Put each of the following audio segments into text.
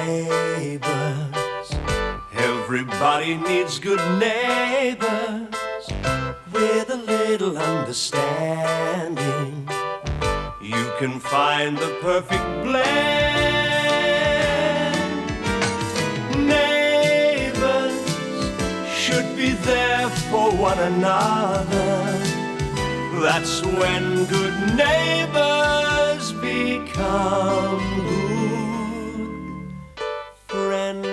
Neighbours, everybody needs good neighbours with a little understanding. You can find the perfect blend. Neighbours should be there for one another. That's when good neighbours become good friends.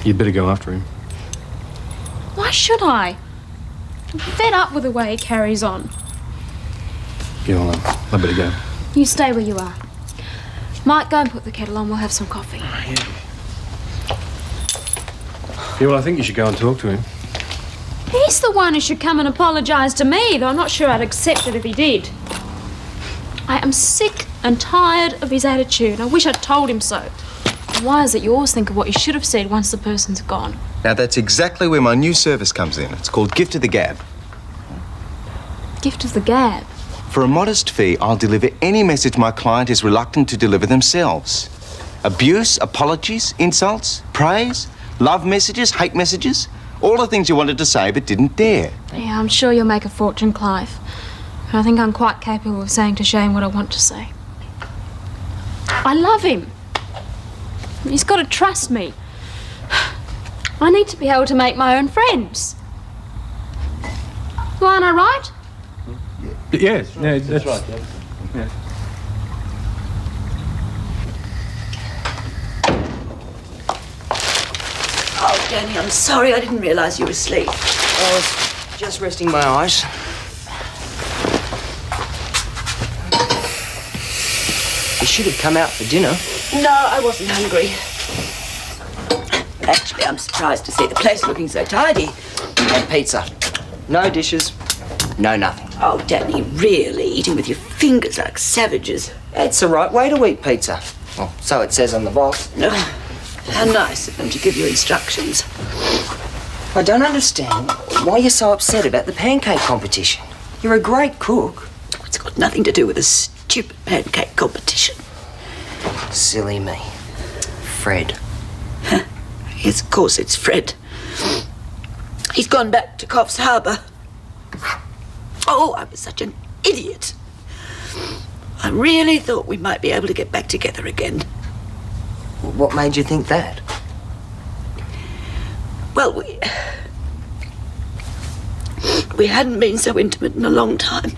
You'd better go after him. Why should I? I'm fed up with the way he carries on. Yeah, well, I better go. You stay where you are. Mike, go and put the kettle on. We'll have some coffee. Yeah, well, I think you should go and talk to him. He's the one who should come and apologise to me, though I'm not sure I'd accept it if he did. I am sick and tired of his attitude. I wish I'd told him so. Why is it you always think of what you should have said once the person's gone? Now, that's exactly where my new service comes in. It's called Gift of the Gab. Gift of the gab. For a modest fee, I'll deliver any message my client is reluctant to deliver themselves. Abuse, apologies, insults, praise, love messages, hate messages. All the things you wanted to say but didn't dare. Yeah, I'm sure you'll make a fortune, Clive. And I think I'm quite capable of saying to Shane what I want to say. I love him. He's got to trust me. I need to be able to make my own friends. Well, aren't I right? Yeah, that's right. Yeah. Oh, Danny, I'm sorry. I didn't realise you were asleep. I was just resting my eyes. You should have come out for dinner. No, I wasn't hungry. Actually, I'm surprised to see the place looking so tidy. And pizza. No dishes, no nothing. Oh, Danny, really? Eating with your fingers like savages? It's the right way to eat pizza. Well, so it says on the box. No. How nice of them to give you instructions. I don't understand why you're so upset about the pancake competition. You're a great cook. It's got nothing to do with a stupid pancake competition. Silly me. Fred. Yes, of course it's Fred. He's gone back to Coffs Harbour. Oh, I was such an idiot. I really thought we might be able to get back together again. What made you think that? Well, we hadn't been so intimate in a long time.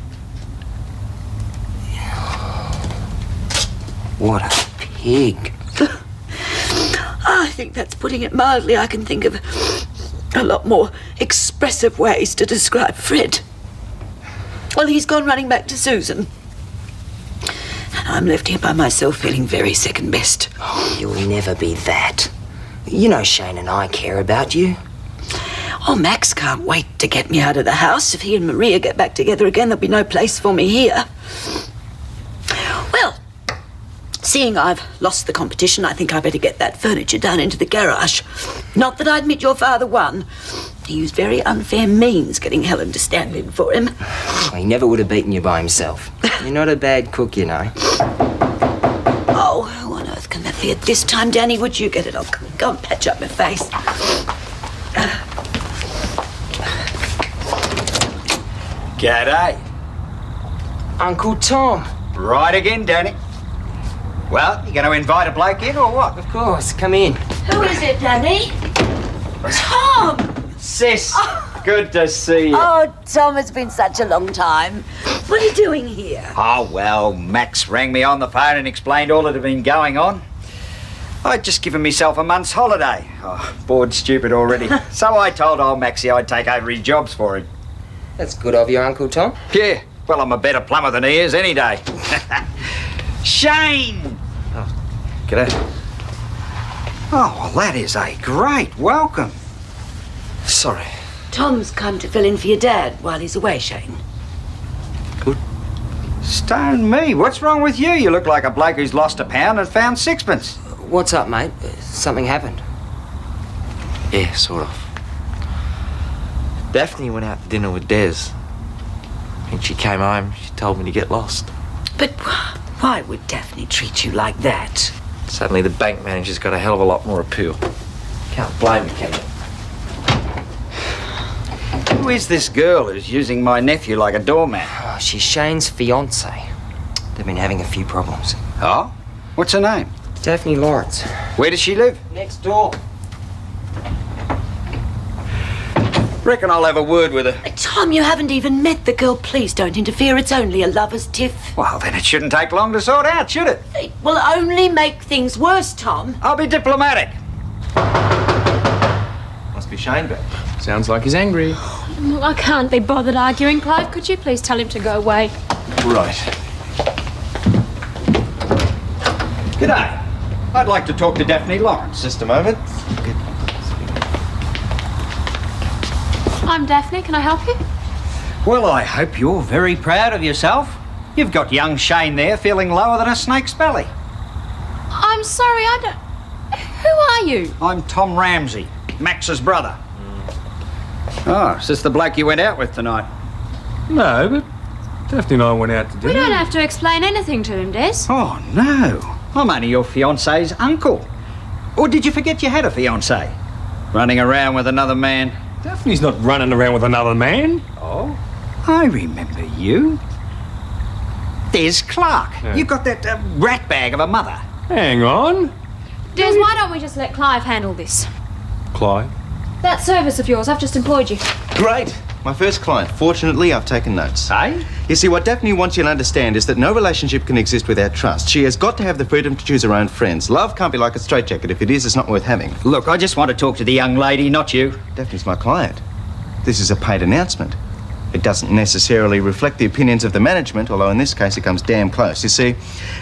What a pig. I think that's putting it mildly. I can think of a lot more expressive ways to describe Fred. Well, he's gone running back to Susan. And I'm left here by myself feeling very second best. Oh, you'll never be that. You know Shane and I care about you. Oh, Max can't wait to get me out of the house. If he and Maria get back together again, there'll be no place for me here. Well, seeing I've lost the competition, I think I better get that furniture down into the garage. Not that I admit your father won. He used very unfair means getting Helen to stand in for him. Well, he never would have beaten you by himself. You're not a bad cook, you know. Oh, who on earth can that be at this time? Danny, would you get it? I'll go and patch up my face. G'day. Uncle Tom. Right again, Danny. Well, you going to invite a bloke in or what? Of course, come in. Who is it, Danny? Tom! Sis, good to see you. Oh, Tom, it's been such a long time. What are you doing here? Oh, well, Max rang me on the phone and explained all that had been going on. I'd just given myself a month's holiday. Oh, bored stupid already. So I told old Maxie I'd take over his jobs for him. That's good of you, Uncle Tom. Yeah, well, I'm a better plumber than he is any day. Shane! Oh, g'day. Oh, well, that is a great welcome. Sorry. Tom's come to fill in for your dad while he's away, Shane. Good. Stone me, what's wrong with you? You look like a bloke who's lost a pound and found sixpence. What's up, mate? Something happened? Yeah, sort of. Daphne went out to dinner with Des. When she came home, she told me to get lost. But why would Daphne treat you like that? Suddenly the bank manager's got a hell of a lot more appeal. Can't blame her, can you? Who is this girl who's using my nephew like a doormat? Oh, she's Shane's fiancée. They've been having a few problems. Oh? What's her name? Daphne Lawrence. Where does she live? Next door. Reckon I'll have a word with her. Tom, you haven't even met the girl. Please don't interfere. It's only a lover's tiff. Well, then it shouldn't take long to sort out, should it? It will only make things worse, Tom. I'll be diplomatic. Must be Shane back. Sounds like he's angry. Look, I can't be bothered arguing, Clive. Could you please tell him to go away? Right. G'day. I'd like to talk to Daphne Lawrence. Just a moment. I'm Daphne. Can I help you? Well, I hope you're very proud of yourself. You've got young Shane there feeling lower than a snake's belly. I'm sorry, I don't... Who are you? I'm Tom Ramsay, Max's brother. Oh, is this the bloke you went out with tonight? No, but Daphne and I went out to dinner. We don't have to explain anything to him, Des. Oh, no. I'm only your fiancé's uncle. Or did you forget you had a fiancé? Running around with another man. Daphne's not running around with another man. Oh? I remember you. There's Clarke. Yeah. You've got that rat bag of a mother. Hang on. Des, why don't we just let Clive handle this? Clive? That service of yours, I've just employed you. Great. My first client. Fortunately, I've taken notes. Hey? You see, what Daphne wants you to understand is that no relationship can exist without trust. She has got to have the freedom to choose her own friends. Love can't be like a straitjacket. If it is, it's not worth having. Look, I just want to talk to the young lady, not you. Daphne's my client. This is a paid announcement. It doesn't necessarily reflect the opinions of the management, although in this case it comes damn close. You see,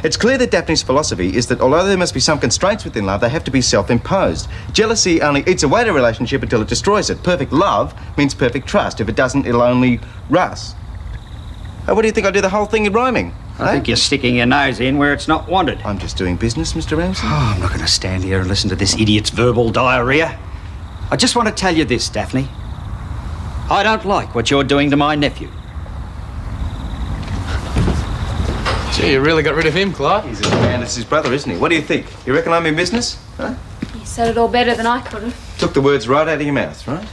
it's clear that Daphne's philosophy is that although there must be some constraints within love, they have to be self-imposed. Jealousy only eats away at a relationship until it destroys it. Perfect love means perfect trust. If it doesn't, it'll only rust. Oh, what do you think? I do the whole thing in rhyming? I think you're sticking your nose in where it's not wanted. I'm just doing business, Mr. Ramsay. Oh, I'm not going to stand here and listen to this idiot's verbal diarrhea. I just want to tell you this, Daphne. I don't like what you're doing to my nephew. Gee, you really got rid of him, Clarke. He's as bad as his brother, isn't he? What do you think? You reckon I'm in business? Huh? He said it all better than I could have. Took the words right out of your mouth, right?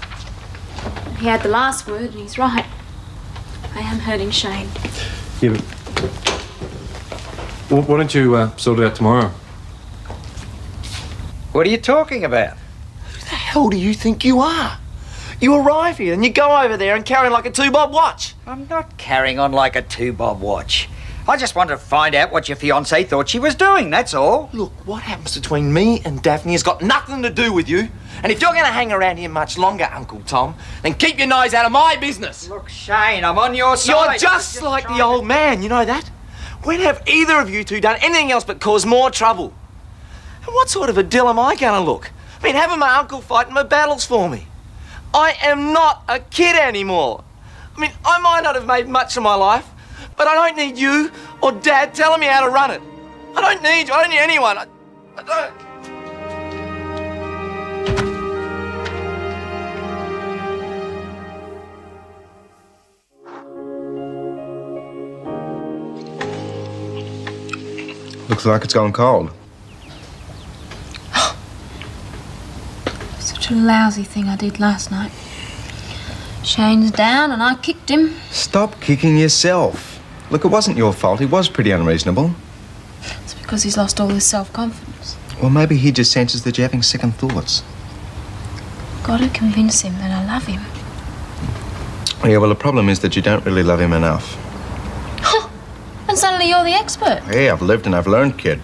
He had the last word, and he's right. I am hurting Shane. Yeah, but... Why don't you sort it out tomorrow? What are you talking about? Who the hell do you think you are? You arrive here and you go over there and carry on like a two-bob watch. I'm not carrying on like a two-bob watch. I just wanted to find out what your fiancée thought she was doing, that's all. Look, what happens between me and Daphne has got nothing to do with you. And if you're going to hang around here much longer, Uncle Tom, then keep your nose out of my business. Look, Shane, I'm on your side. You're just like the old man, you know that? When have either of you two done anything else but cause more trouble? And what sort of a dill am I going to look? I mean, having my uncle fighting my battles for me. I am not a kid anymore. I mean, I might not have made much of my life, but I don't need you or Dad telling me how to run it. I don't need you. I don't need anyone. I don't. Looks like it's gone cold. Such a lousy thing I did last night. Shane's down and I kicked him. Stop kicking yourself. Look, it wasn't your fault. He was pretty unreasonable. It's because he's lost all his self-confidence. Well, maybe he just senses that you're having second thoughts. Got to convince him that I love him. Yeah, well, the problem is that you don't really love him enough. And suddenly you're the expert. Yeah, I've lived and I've learned, kid.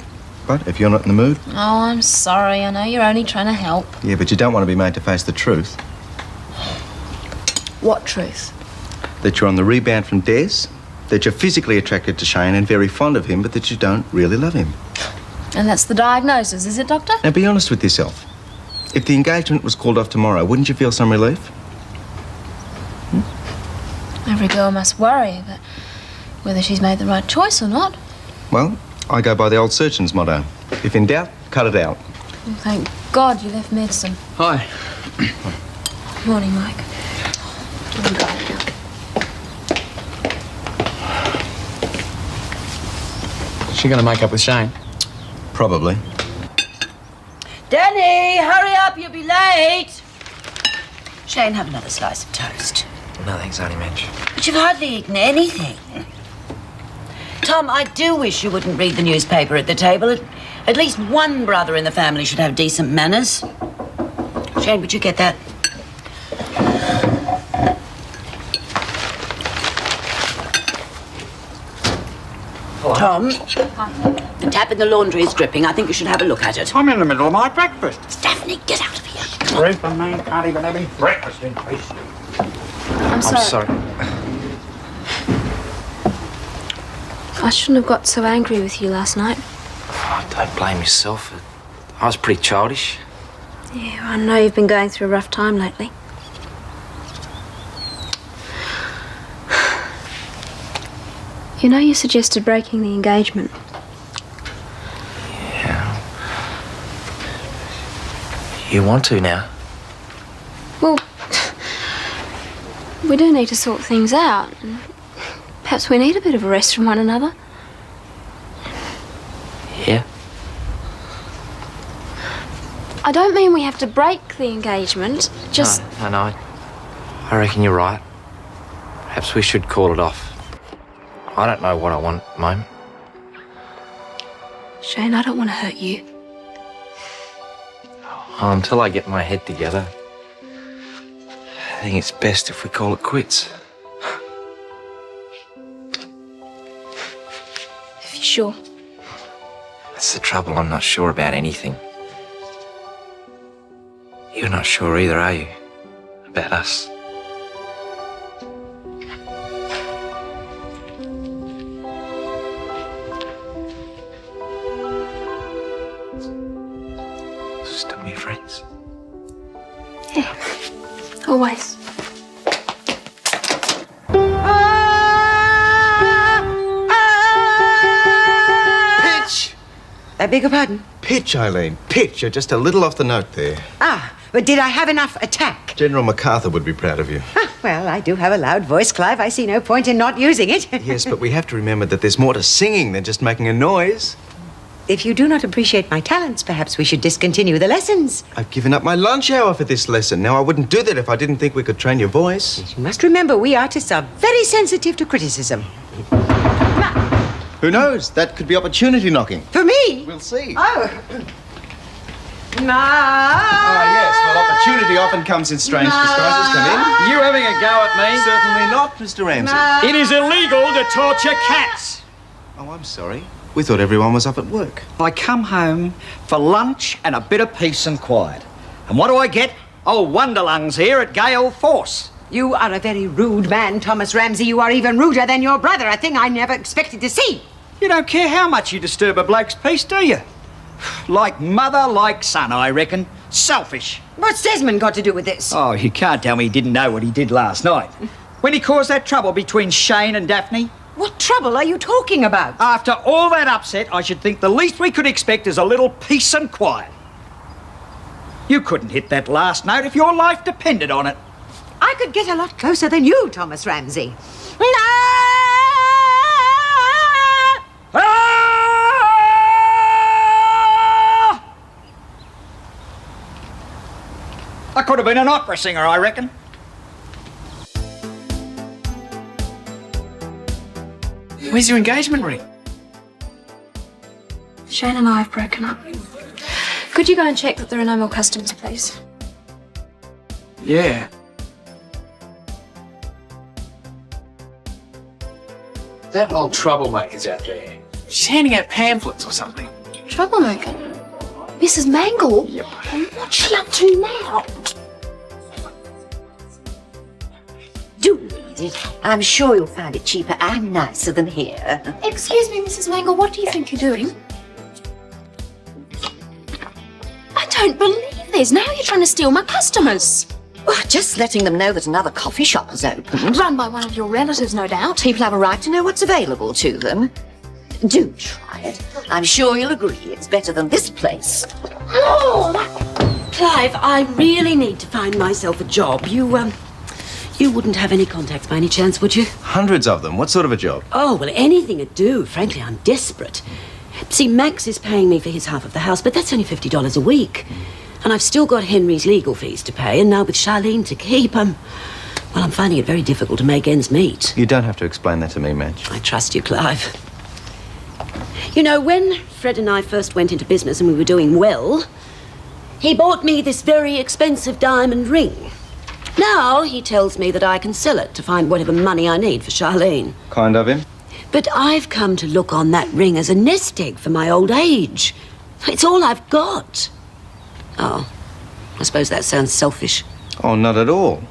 But if you're not in the mood... Oh, I'm sorry. I know you're only trying to help. Yeah, but you don't want to be made to face the truth. What truth? That you're on the rebound from Des, that you're physically attracted to Shane and very fond of him, but that you don't really love him. And that's the diagnosis, is it, Doctor? Now, be honest with yourself. If the engagement was called off tomorrow, wouldn't you feel some relief? Every girl must worry about whether she's made the right choice or not. Well, I go by the old surgeon's motto. If in doubt, cut it out. Well, thank God you left medicine. Hi. Morning, Mike. Is she gonna make up with Shane? Probably. Danny, hurry up, you'll be late. Shane, have another slice of toast. No, thanks, Auntie Madge. But you've hardly eaten anything. Tom, I do wish you wouldn't read the newspaper at the table. At least one brother in the family should have decent manners. Shane, would you get that? Tom, the tap in the laundry is dripping. I think you should have a look at it. I'm in the middle of my breakfast. Daphne, get out of here. Ruth and me can't even have any breakfast in peace. I'm sorry. I shouldn't have got so angry with you last night. Oh, don't blame yourself. I was pretty childish. Yeah, I know you've been going through a rough time lately. You know, you suggested breaking the engagement. Yeah. You want to now? Well, we do need to sort things out. Perhaps we need a bit of a rest from one another. Yeah. I don't mean we have to break the engagement, just... No. I reckon you're right. Perhaps we should call it off. I don't know what I want at the moment. Shane, I don't want to hurt you. Until I get my head together, I think it's best if we call it quits. If you're sure. That's the trouble, I'm not sure about anything. You're not sure either, are you? About us? Still be friends? Yeah, always. Pitch! I beg your pardon? Pitch, Eileen. Pitch. You're just a little off the note there. Ah, but did I have enough attack? General MacArthur would be proud of you. Ah, well, I do have a loud voice, Clive. I see no point in not using it. Yes, but we have to remember that there's more to singing than just making a noise. If you do not appreciate my talents, perhaps we should discontinue the lessons. I've given up my lunch hour for this lesson. Now, I wouldn't do that if I didn't think we could train your voice. You must remember, we artists are very sensitive to criticism. Who knows? That could be opportunity knocking. For me? We'll see. Oh. Yes. Well, opportunity often comes in strange disguises. Come in. You having a go at me? Certainly not, Mr. Ramsay. It is illegal to torture cats. Oh, I'm sorry. We thought everyone was up at work. I come home for lunch and a bit of peace and quiet. And what do I get? Old Wonderlungs here at Gale Force. You are a very rude man, Thomas Ramsay. You are even ruder than your brother, a thing I never expected to see. You don't care how much you disturb a bloke's peace, do you? Like mother, like son, I reckon. Selfish. What's Desmond got to do with this? Oh, you can't tell me he didn't know what he did last night. When he caused that trouble between Shane and Daphne. What trouble are you talking about? After all that upset, I should think the least we could expect is a little peace and quiet. You couldn't hit that last note if your life depended on it. I could get a lot closer than you, Thomas Ramsay. I could have been an opera singer, I reckon. Where's your engagement ring? Shane and I have broken up. Could you go and check that there are no more customers, please? Yeah. That old troublemaker's out there. She's handing out pamphlets or something. Troublemaker? Mrs. Mangle? Yep. What's she up to now? Do read it. I'm sure you'll find it cheaper and nicer than here. Excuse me, Mrs. Mangle, what do you think you're doing? I don't believe this. Now you're trying to steal my customers. Oh, just letting them know that another coffee shop has opened. Run by one of your relatives, no doubt. People have a right to know what's available to them. Do try it. I'm sure you'll agree it's better than this place. Clive, I really need to find myself a job. You You wouldn't have any contacts by any chance, would you? Hundreds of them. What sort of a job? Oh, well, anything would do. Frankly, I'm desperate. See, Max is paying me for his half of the house, but that's only $50 a week. And I've still got Henry's legal fees to pay, and now with Charlene to keep, I'm finding it very difficult to make ends meet. You don't have to explain that to me, Madge. I trust you, Clive. You know, when Fred and I first went into business and we were doing well, he bought me this very expensive diamond ring. Now he tells me that I can sell it to find whatever money I need for Charlene. Kind of him. But I've come to look on that ring as a nest egg for my old age. It's all I've got. Oh, I suppose that sounds selfish. Oh, not at all.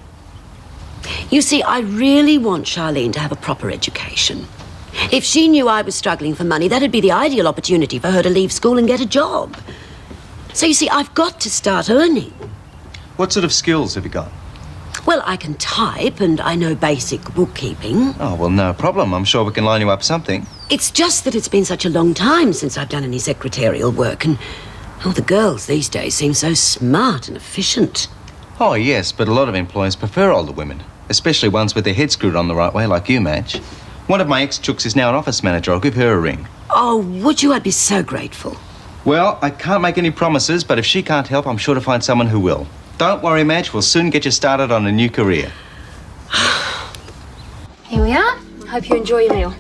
You see, I really want Charlene to have a proper education. If she knew I was struggling for money, that'd be the ideal opportunity for her to leave school and get a job. So you see, I've got to start earning. What sort of skills have you got? Well, I can type and I know basic bookkeeping. Oh, well, no problem. I'm sure we can line you up something. It's just that it's been such a long time since I've done any secretarial work, and the girls these days seem so smart and efficient. Oh, yes, but a lot of employers prefer older women, especially ones with their heads screwed on the right way, like you, Madge. One of my ex-chooks is now an office manager. I'll give her a ring. Oh, would you? I'd be so grateful. Well, I can't make any promises, but if she can't help, I'm sure to find someone who will. Don't worry, Madge. We'll soon get you started on a new career. Here we are. I hope you enjoy your meal.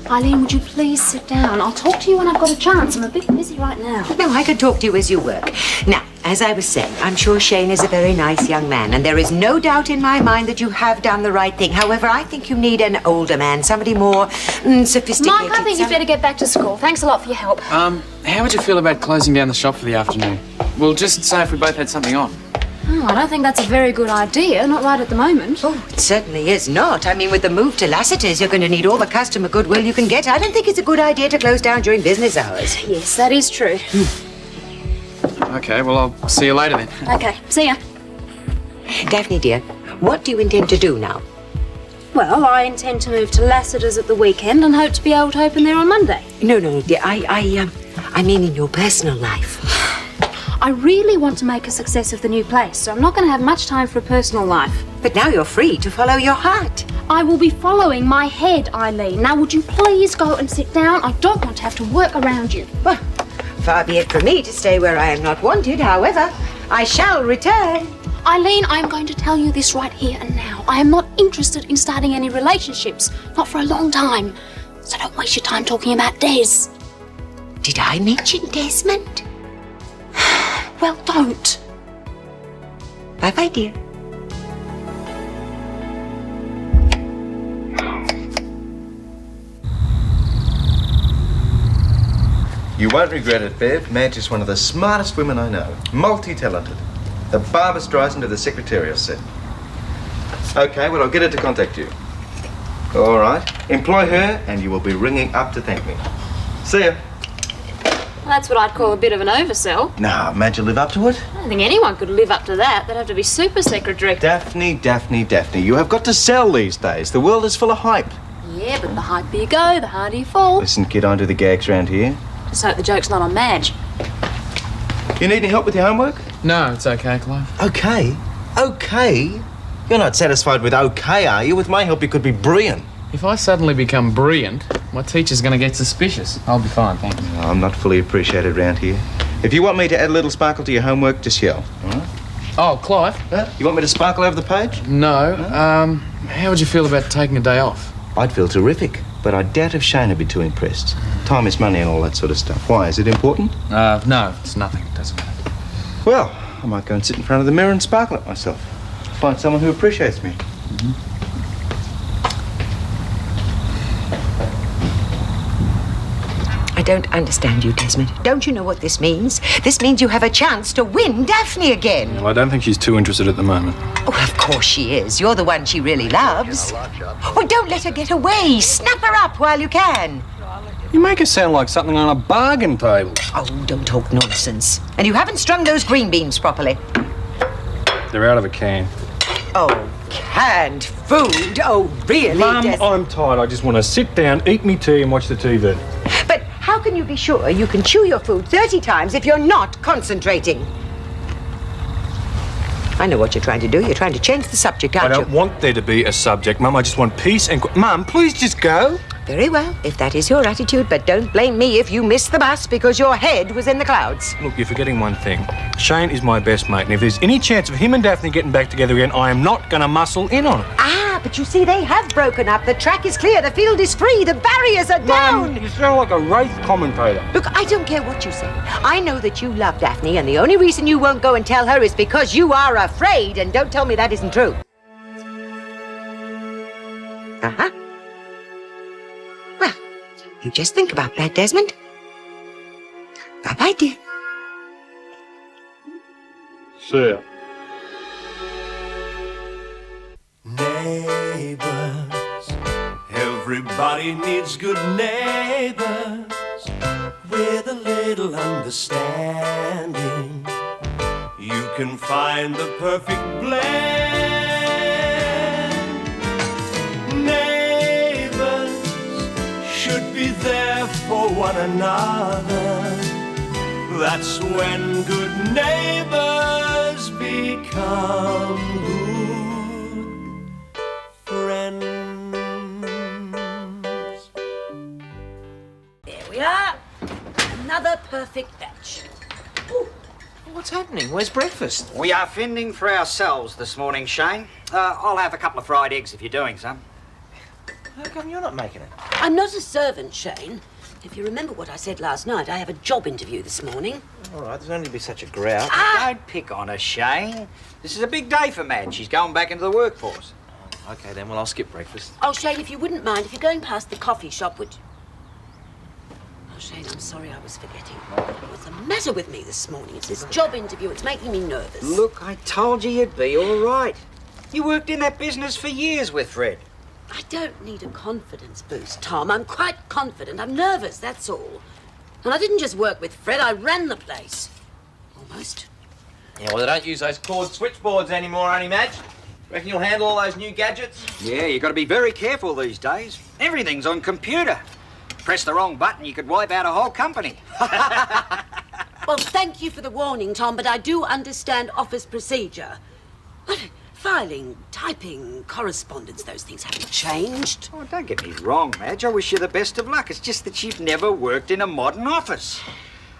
Eileen, would you please sit down? I'll talk to you when I've got a chance. I'm a bit busy right now. No, I could talk to you as you work. Now, as I was saying, I'm sure Shane is a very nice young man, and there is no doubt in my mind that you have done the right thing. However, I think you need an older man, somebody more sophisticated. Mike, I think you'd better get back to school. Thanks a lot for your help. How would you feel about closing down the shop for the afternoon? We'll just say if we both had something on. Oh, I don't think that's a very good idea. Not right at the moment. Oh, it certainly is not. I mean, with the move to Lassiter's, you're going to need all the customer goodwill you can get. I don't think it's a good idea to close down during business hours. Yes, that is true. Okay, well, I'll see you later then. Okay, see ya. Daphne, dear, what do you intend to do now? Well, I intend to move to Lassiter's at the weekend and hope to be able to open there on Monday. No, dear. I mean in your personal life. I really want to make a success of the new place, so I'm not going to have much time for a personal life. But now you're free to follow your heart. I will be following my head, Eileen. Now, would you please go and sit down? I don't want to have to work around you. Well, far be it from me to stay where I am not wanted. However, I shall return. Eileen, I'm going to tell you this right here and now. I am not interested in starting any relationships. Not for a long time. So don't waste your time talking about Des. Did I mention Desmond? Well, don't. Bye-bye, dear. You won't regret it, Bev. Madge is one of the smartest women I know. Multi-talented. The Barbara Streisand of the secretarial set. Okay, well, I'll get her to contact you. All right. Employ her, and you will be ringing up to thank me. See ya. Well, that's what I'd call a bit of an oversell. Nah, Madge will live up to it. I don't think anyone could live up to that. They'd have to be super secretary. Daphne. You have got to sell these days. The world is full of hype. Yeah, but the higher you go, the harder you fall. Listen, kid, I don't do the gags around here. Just hope the joke's not on Madge. You need any help with your homework? No, it's okay, Clive. Okay. You're not satisfied with okay, are you? With my help, you could be brilliant. If I suddenly become brilliant, my teacher's going to get suspicious. I'll be fine, thank you. No, I'm not fully appreciated around here. If you want me to add a little sparkle to your homework, just yell. All right? Oh, Clive? Huh? You want me to sparkle over the page? No. How would you feel about taking a day off? I'd feel terrific, but I doubt if Shane would be too impressed. Time is money and all that sort of stuff. Why? Is it important? No, it's nothing. It doesn't matter. Well, I might go and sit in front of the mirror and sparkle at myself. Find someone who appreciates me. Mm-hmm. I don't understand you, Desmond. Don't you know what this means? This means you have a chance to win Daphne again. Well, I don't think she's too interested at the moment. Oh, of course she is. You're the one she really loves. Well, don't let her get away. Snap her up while you can. You make her sound like something on a bargain table. Oh, don't talk nonsense. And you haven't strung those green beans properly. They're out of a can. Oh, canned food? Oh, really? Mum, I'm tired. I just want to sit down, eat me tea and watch the TV. But how can you be sure you can chew your food 30 times if you're not concentrating? I know what you're trying to do. You're trying to change the subject, I aren't don't want there to be a subject, Mum. I just want peace and... Mum, please just go. you? Very well, if that is your attitude, but don't blame me if you missed the bus because your head was in the clouds. Look, you're forgetting one thing. Shane is my best mate, and if there's any chance of him and Daphne getting back together again, I am not going to muscle in on it. Ah, but you see, they have broken up. The track is clear, the field is free, the barriers are down. Mum, you sound like a Wraith commentator. Look, I don't care what you say. I know that you love Daphne, and the only reason you won't go and tell her is because you are afraid, and don't tell me that isn't true. Uh-huh. Well, you just think about that, Desmond. Bye-bye, dear. See ya. Neighbours, everybody needs good neighbours with a little understanding. You can find the perfect blend. Neighbours should be there for one another. That's when good neighbours become good friends. There we are. Another perfect batch. Ooh. What's happening? Where's breakfast? We are fending for ourselves this morning, Shane. I'll have a couple of fried eggs if you're doing some. How come you're not making it? I'm not a servant, Shane. If you remember what I said last night, I have a job interview this morning. All right, there's only to be such a grouch. Don't pick on her, Shane. This is a big day for Madge. She's going back into the workforce. Okay, then, well, I'll skip breakfast. Oh, Shane, if you wouldn't mind, if you're going past the coffee shop, would... Oh, Shane, I'm sorry I was forgetting. What's the matter with me this morning? It's this job interview. It's making me nervous. Look, I told you you'd be all right. You worked in that business for years with Fred. I don't need a confidence boost, Tom. I'm quite confident. I'm nervous, that's all. And I didn't just work with Fred, I ran the place. Almost. Yeah, well, they don't use those cord switchboards anymore, only Madge. Reckon you'll handle all those new gadgets? Yeah, you got to be very careful these days. Everything's on computer. Press the wrong button, you could wipe out a whole company. Well, thank you for the warning, Tom, but I do understand office procedure. What? Filing, typing, correspondence, those things haven't changed. Oh, don't get me wrong, Madge. I wish you the best of luck. It's just that you've never worked in a modern office.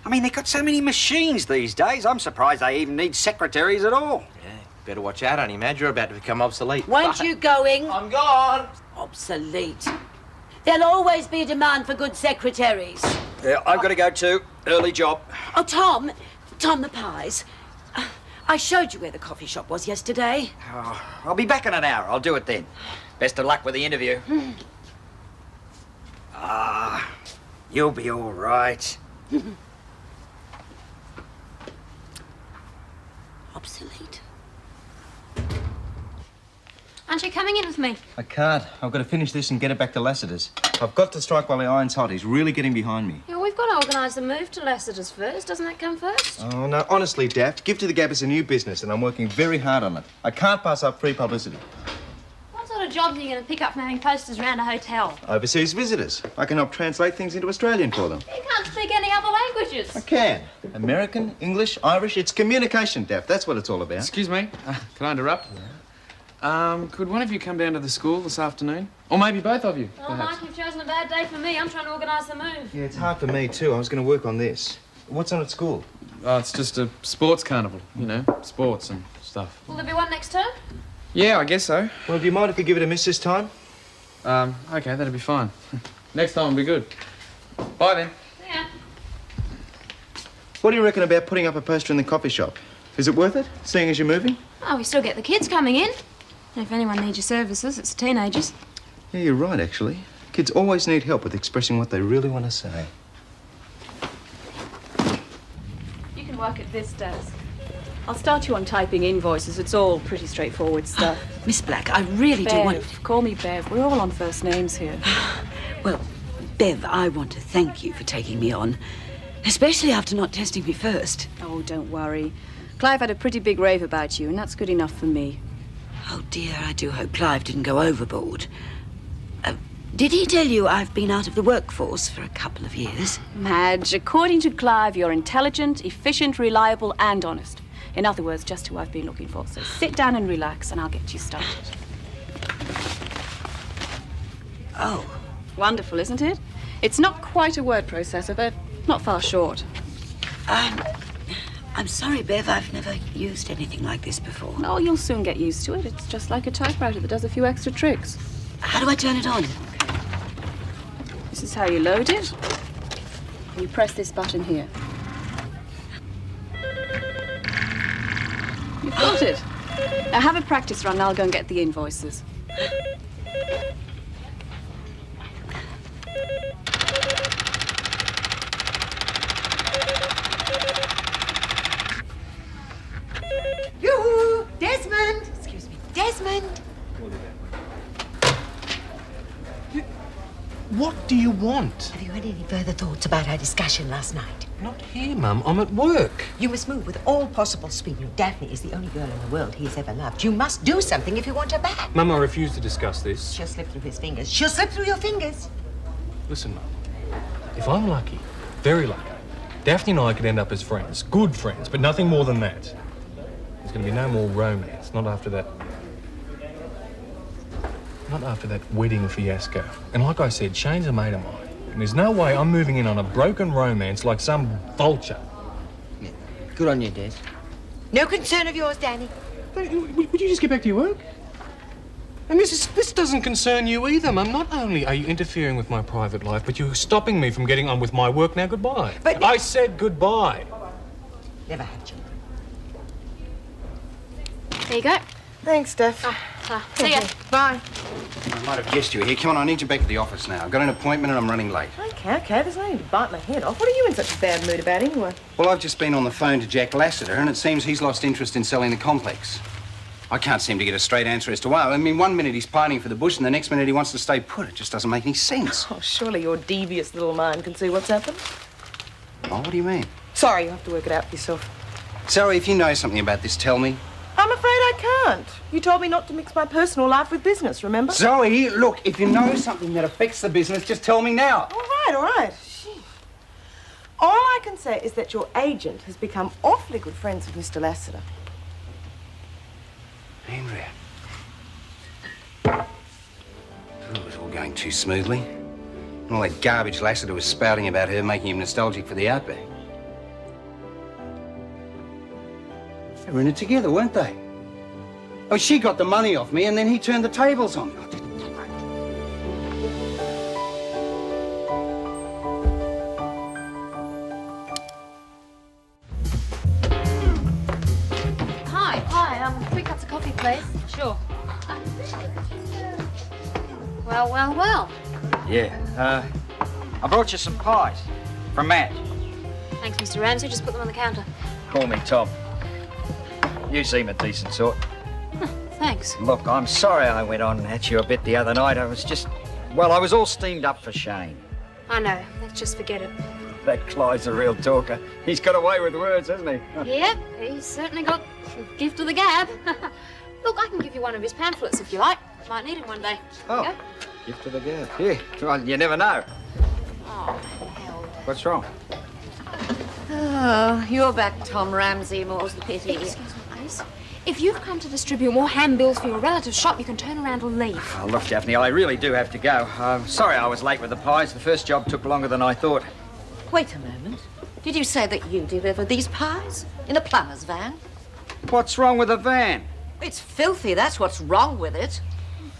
I mean, they've got so many machines these days. I'm surprised they even need secretaries at all. Yeah, better watch out, honey, Madge. You're about to become obsolete. Weren't you going? I'm gone. Obsolete. There'll always be a demand for good secretaries. Yeah, I've got to go too. Early job. Oh, Tom, the pies. I showed you where the coffee shop was yesterday. Oh, I'll be back in an hour. I'll do it then. Best of luck with the interview. You'll be all right. Obsolete. Aren't you coming in with me? I can't. I've got to finish this and get it back to Lassiter's. I've got to strike while the iron's hot. He's really getting behind me. Yeah, we've got to organise the move to Lassiter's first. Doesn't that come first? Oh, no, honestly, Daft, Give to the Gap is a new business and I'm working very hard on it. I can't pass up free publicity. What sort of jobs are you going to pick up from having posters around a hotel? Overseas visitors. I can help translate things into Australian for them. You can't speak any other languages. I can. American, English, Irish. It's communication, Daft. That's what it's all about. Excuse me, can I interrupt? Could one of you come down to the school this afternoon? Or maybe both of you, Oh, perhaps. Mike, you've chosen a bad day for me. I'm trying to organise the move. Yeah, it's hard for me too. I was going to work on this. What's on at school? Oh, it's just a sports carnival, you know, sports and stuff. Will there be one next term? Yeah, I guess so. Well, do you mind if we give it a miss this time? Okay, that'll be fine. Next time will be good. Bye then. Yeah. What do you reckon about putting up a poster in the coffee shop? Is it worth it, seeing as you're moving? Oh, we still get the kids coming in. And if anyone needs your services, it's the teenagers. Yeah, you're right, actually. Kids always need help with expressing what they really want to say. You can work at this desk. I'll start you on typing invoices. It's all pretty straightforward stuff. Miss Black, I really do want... Bev, call me Bev. We're all on first names here. Well, Bev, I want to thank you for taking me on, especially after not testing me first. Oh, don't worry. Clive had a pretty big rave about you, and that's good enough for me. Oh, dear, I do hope Clive didn't go overboard. Did he tell you I've been out of the workforce for a couple of years? Madge, according to Clive, you're intelligent, efficient, reliable, and honest. In other words, just who I've been looking for. So sit down and relax, and I'll get you started. Oh. Wonderful, isn't it? It's not quite a word processor, but not far short. I'm sorry, Bev, I've never used anything like this before. Oh, you'll soon get used to it. It's just like a typewriter that does a few extra tricks. How do I turn it on? This is how you load it. You press this button here. You've got it. Now have a practice run and I'll go and get the invoices. Yoo-hoo! Desmond! Excuse me. Desmond! What do you want? Have you had any further thoughts about our discussion last night? Not here, Mum. I'm at work. You must move with all possible speed. Daphne is the only girl in the world he has ever loved. You must do something if you want her back. Mum, I refuse to discuss this. She'll slip through his fingers. She'll slip through your fingers. Listen, Mum. If I'm lucky, very lucky, Daphne and I could end up as friends. Good friends, but nothing more than that. There's going to be no more romance. Not after that... Not after that wedding fiasco. And like I said, Shane's a mate of mine. And there's no way I'm moving in on a broken romance like some vulture. Yeah. Good on you, Des. No concern of yours, Danny. Would you just get back to your work? And this doesn't concern you either, Mum. Not only are you interfering with my private life, but you're stopping me from getting on with my work now. Goodbye. But... I said goodbye. Never had children. There you go. Thanks, Steph. See ya. Bye. I might have guessed you were here. Come on, I need you back at the office now. I've got an appointment and I'm running late. Okay, there's no need to bite my head off. What are you in such a bad mood about anyway? Well, I've just been on the phone to Jack Lassiter and it seems he's lost interest in selling the complex. I can't seem to get a straight answer as to why. I mean, one minute he's pining for the bush and the next minute he wants to stay put. It just doesn't make any sense. Oh, surely your devious little mind can see what's happened. Oh, what do you mean? Sorry, you have to work it out for yourself. Zoe, if you know something about this, tell me. I'm afraid I can't. You told me not to mix my personal life with business, remember? Zoe, look, if you know something that affects the business, just tell me now. All right. Sheesh. All I can say is that your agent has become awfully good friends with Mr. Lassiter. Andrea. It was all going too smoothly. And all that garbage Lassiter was spouting about her, making him nostalgic for the outback. They were in it together, weren't they? Oh, she got the money off me and then he turned the tables on me. Hi, 3 cups of coffee, please. Sure. Well. Yeah, I brought you some pies from Matt. Thanks, Mr. Ramsay. Just put them on the counter. Call me Tom. You seem a decent sort. Thanks. Look, I'm sorry I went on at you a bit the other night. I was all steamed up for Shane. I know. Let's just forget it. That Clyde's a real talker. He's got away with words, hasn't he? Yep, he's certainly got the gift of the gab. Look, I can give you one of his pamphlets if you like. Might need it one day. Oh, There you gift of the gab. Yeah, well, you never know. go. Oh, hell. What's wrong? Oh, you're back, Tom Ramsay. More's the pity. Excuse me, please. If you've come to distribute more handbills for your relative's shop, you can turn around or leave. Oh, look, Daphne, I really do have to go. I'm sorry I was late with the pies. The first job took longer than I thought. Wait a moment. Did you say that you delivered these pies in a plumber's van? What's wrong with the van? It's filthy, that's what's wrong with it.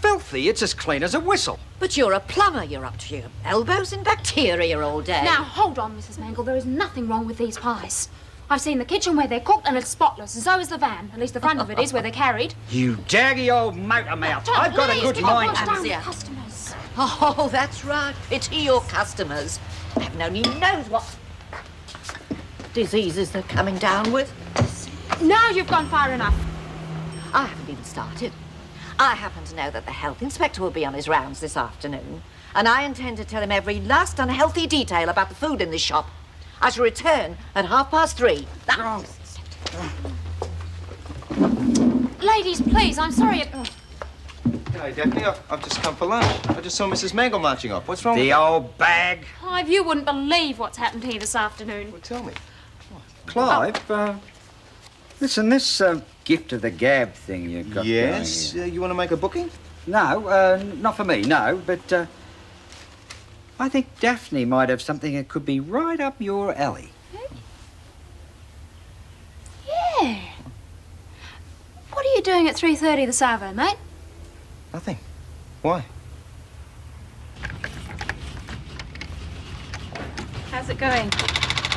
Filthy? It's as clean as a whistle. But you're a plumber. You're up to your elbows in bacteria all day. Now, hold on, Mrs. Mangle. There is nothing wrong with these pies. I've seen the kitchen where they're cooked and it's spotless, and so is the van. At least the front of it is where they're carried. You daggy old motor mouth. Don't, I've got a please, good keep on mind. down with Ramsay. customers. Oh, that's right. Pity your customers. Heaven only knows what diseases they're coming down with. Now you've gone far enough. I haven't even started. I happen to know that the health inspector will be on his rounds this afternoon, and I intend to tell him every last unhealthy detail about the food in this shop. I shall return at 3:30. Ladies, please, I'm sorry. Hey, Daphne, I've just come for lunch. I just saw Mrs. Mangle marching off. What's wrong with The that? old bag. Clive, you wouldn't believe what's happened here this afternoon. Well, tell me. Clive, Listen, this gift of the gab thing you've got Yes? going here. You want to make a booking? No, not for me, no, but I think Daphne might have something that could be right up your alley. Yeah. What are you doing at 3:30 this Saturday, mate? Nothing. Why? How's it going?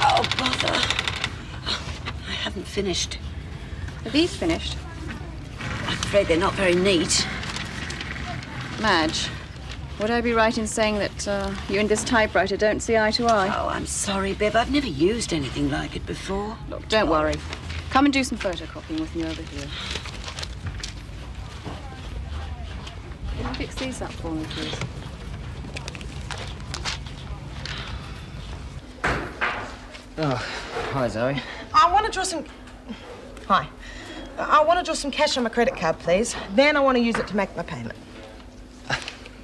Oh, bother. I haven't finished. Are these finished? I'm afraid they're not very neat. Madge, would I be right in saying that you and this typewriter don't see eye to eye? Oh, I'm sorry, Bev. I've never used anything like it before. Look, don't worry. Come and do some photocopying with me over here. Can you fix these up for me, please? Oh, hi, Zoe. I want to draw some... Hi. I want to draw some cash on my credit card, please. Then I want to use it to make my payment.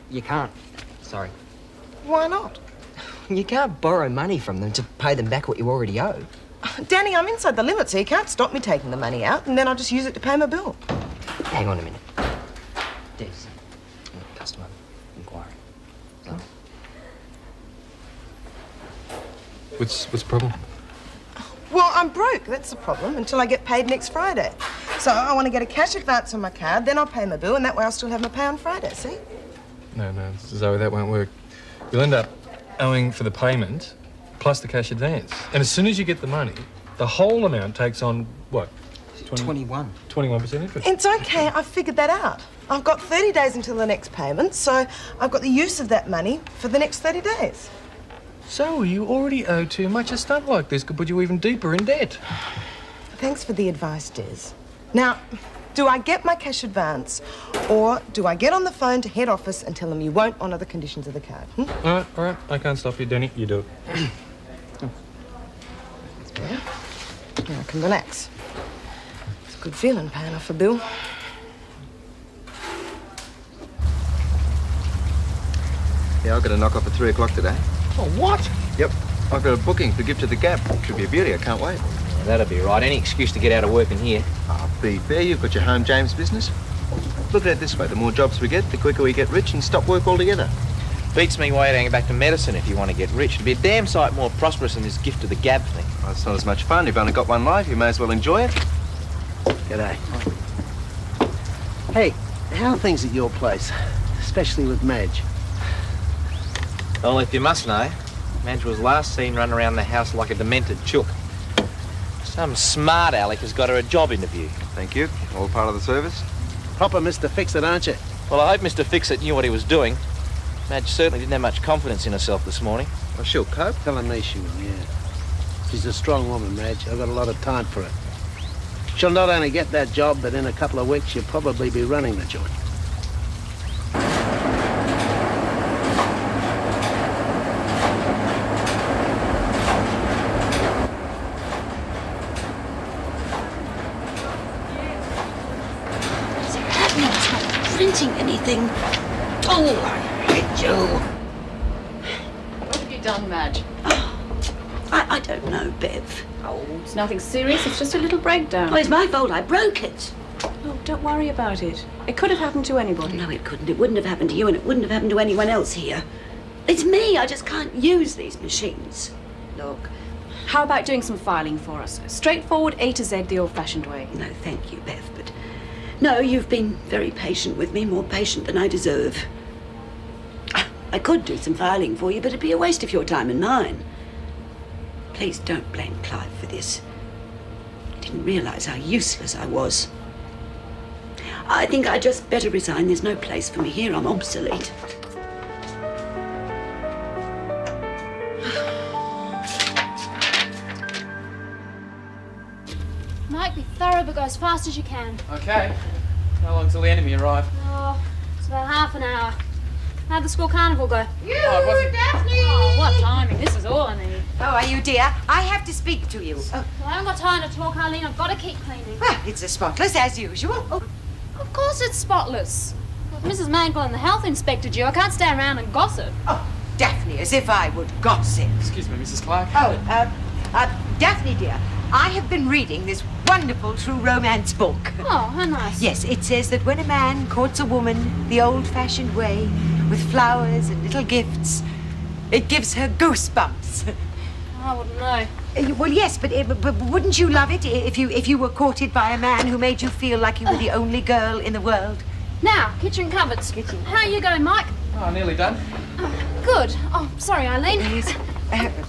You can't. Sorry. Why not? You can't borrow money from them to pay them back what you already owe. Danny, I'm inside the limit, so you can't stop me taking the money out, and then I'll just use it to pay my bill. Hang on a minute. Des. Customer inquiry. Zoe. What's the problem? Well, I'm broke. That's the problem, until I get paid next Friday. So I want to get a cash advance on my card, then I'll pay my bill, and that way I'll still have my pay on Friday, see? No, Zoe, that won't work. You'll end up owing for the payment plus the cash advance. And as soon as you get the money, the whole amount takes on, what? 21. 21% interest. It's okay. I've figured that out. I've got 30 days until the next payment, so I've got the use of that money for the next 30 days. So you already owe too much. A stunt like this could put you even deeper in debt. Thanks for the advice, Des. Now, do I get my cash advance, or do I get on the phone to head office and tell them you won't honour the conditions of the card? All right. I can't stop you, Danny. You do it. That's better. Now I can relax. It's a good feeling paying off a bill. Yeah, I've got a knock off at 3 o'clock today. Oh, what? Yep. I've got a booking for Gift to the Gap. Should be a beauty. I can't wait. Yeah, that'll be right. Any excuse to get out of work in here. Be fair. You've got your home James business. Look at it this way. The more jobs we get, the quicker we get rich and stop work altogether. Beats me way going back to medicine if you want to get rich. It'd be a damn sight more prosperous than this Gift to the Gab thing. Well, it's not as much fun. You've only got one life. You may as well enjoy it. G'day. Hey, how are things at your place? Especially with Madge. Well, if you must know, Madge was last seen running around the house like a demented chook. Some smart aleck has got her a job interview. Thank you. All part of the service. Proper Mr. Fix-It, aren't you? Well, I hope Mr. Fix-It knew what he was doing. Madge certainly didn't have much confidence in herself this morning. Well, she'll cope. Telling me she will, yeah. She's a strong woman, Madge. I've got a lot of time for her. She'll not only get that job, but in a couple of weeks she'll probably be running the joint. Printing anything. Oh, I hate you. What have you done, Madge? I don't know, Bev. Oh, it's nothing serious. It's just a little breakdown. Well, it's my fault. I broke it. Oh, don't worry about it. It could have happened to anybody. No, it couldn't. It wouldn't have happened to you, and it wouldn't have happened to anyone else here. It's me. I just can't use these machines. Look, how about doing some filing for us? Straightforward A to Z, the old-fashioned way. No, thank you, Bev, but... No, you've been very patient with me, more patient than I deserve. I could do some filing for you, but it'd be a waste of your time and mine. Please don't blame Clive for this. I didn't realise how useless I was. I think I'd just better resign. There's no place for me here. I'm obsolete. Mike, be thorough, but go as fast as you can. Okay. How long till the enemy arrive? Oh, it's about half an hour. How'd the school carnival go? Daphne! Oh, what timing. This is all I need. How are you, dear? I have to speak to you. Well, I haven't got time to talk, Eileen. I've got to keep cleaning. Well, it's as spotless as usual. Oh. Of course it's spotless. If Mrs. Mangle and the health inspector due, I can't stay around and gossip. Oh, Daphne, as if I would gossip. Excuse me, Mrs. Clarke. Oh, Daphne, dear, I have been reading this wonderful true romance book. Oh, how nice. Yes, it says that when a man courts a woman the old-fashioned way, with flowers and little gifts, it gives her goosebumps. I wouldn't know. Well, yes, but wouldn't you love it if you were courted by a man who made you feel like you were the only girl in the world? Now, kitchen cupboards. How are you going, Mike? Oh, nearly done. Good. Oh, sorry, Eileen.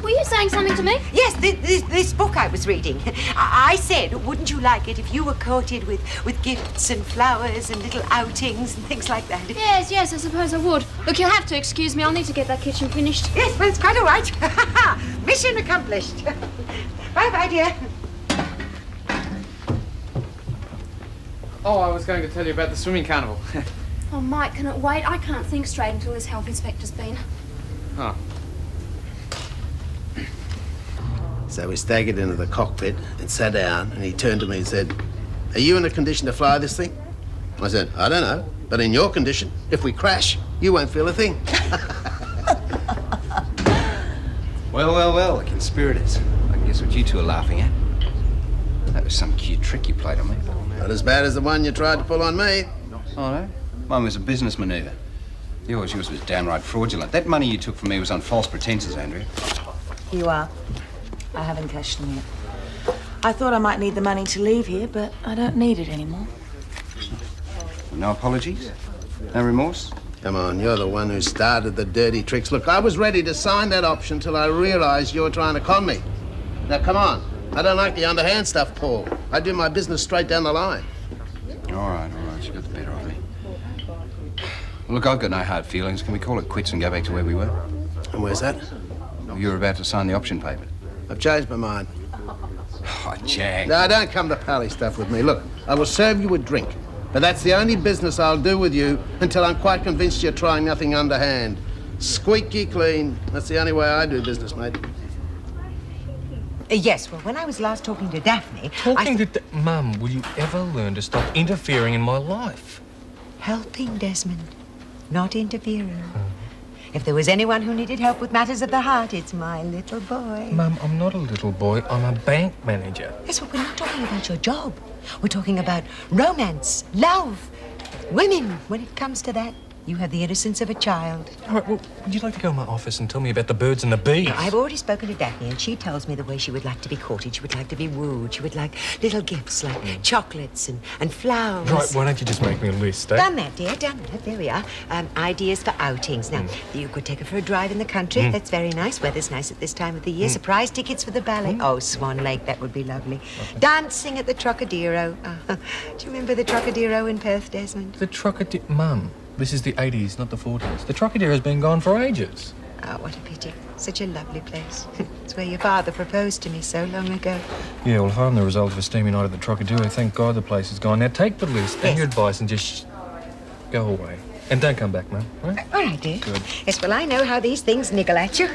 Were you saying something to me? Yes, this book I was reading. I said, wouldn't you like it if you were courted with gifts and flowers and little outings and things like that? Yes, I suppose I would. Look, you'll have to excuse me. I'll need to get that kitchen finished. Yes, well, it's quite all right. Mission accomplished. Bye-bye, dear. Oh, I was going to tell you about the swimming carnival. Oh, Mike, can it wait? I can't think straight until this health inspector's been. Oh. So we staggered into the cockpit and sat down, and he turned to me and said, "Are you in a condition to fly this thing?" I said, "I don't know, but in your condition, if we crash, you won't feel a thing." Well, the conspirators. I guess what you two are laughing at. That was some cute trick you played on me. Not as bad as the one you tried to pull on me. Oh, no? Mine was a business manoeuvre. Yours was downright fraudulent. That money you took from me was on false pretenses, Andrea. Here you are. I haven't cashed them yet. I thought I might need the money to leave here, but I don't need it anymore. No apologies? No remorse? Come on, you're the one who started the dirty tricks. Look, I was ready to sign that option till I realised you were trying to con me. Now, come on. I don't like the underhand stuff, Paul. I do my business straight down the line. All right. You got the better of me. Look, I've got no hard feelings. Can we call it quits and go back to where we were? And where's that? Well, you were about to sign the option paper. I've changed my mind. Oh, Jack. No, don't come to pally stuff with me. Look, I will serve you a drink, but that's the only business I'll do with you until I'm quite convinced you're trying nothing underhand. Squeaky clean. That's the only way I do business, mate. Yes, well, when I was last talking to Daphne... Mum, will you ever learn to stop interfering in my life? Helping, Desmond, not interfering. If there was anyone who needed help with matters of the heart, it's my little boy. Mum, I'm not a little boy. I'm a bank manager. Yes, but we're not talking about your job. We're talking about romance, love, women. When it comes to that, you have the innocence of a child. All right, well, would you like to go to my office and tell me about the birds and the bees? Now, I've already spoken to Daphne, and she tells me the way she would like to be courted. She would like to be wooed. She would like little gifts like chocolates and flowers. Right, why don't you just make me a list, eh? Done that, dear, done that. There we are. Ideas for outings. Now, you could take her for a drive in the country. That's very nice. Weather's nice at this time of the year. Surprise tickets for the ballet. Oh, Swan Lake, that would be lovely. Dancing at the Trocadero. Do you remember the Trocadero in Perth, Desmond? The Trocadero... Mum, this is the 80s, not the 40s. The Trocadero's been gone for ages. Oh, what a pity. Such a lovely place. It's where your father proposed to me so long ago. Yeah, well, if I'm the result of a steamy night at the Trocadero, thank God the place is gone. Now, take the list and your advice and just go away. And don't come back, Mum, right? All right, dear. Good. Yes, well, I know how these things niggle at you.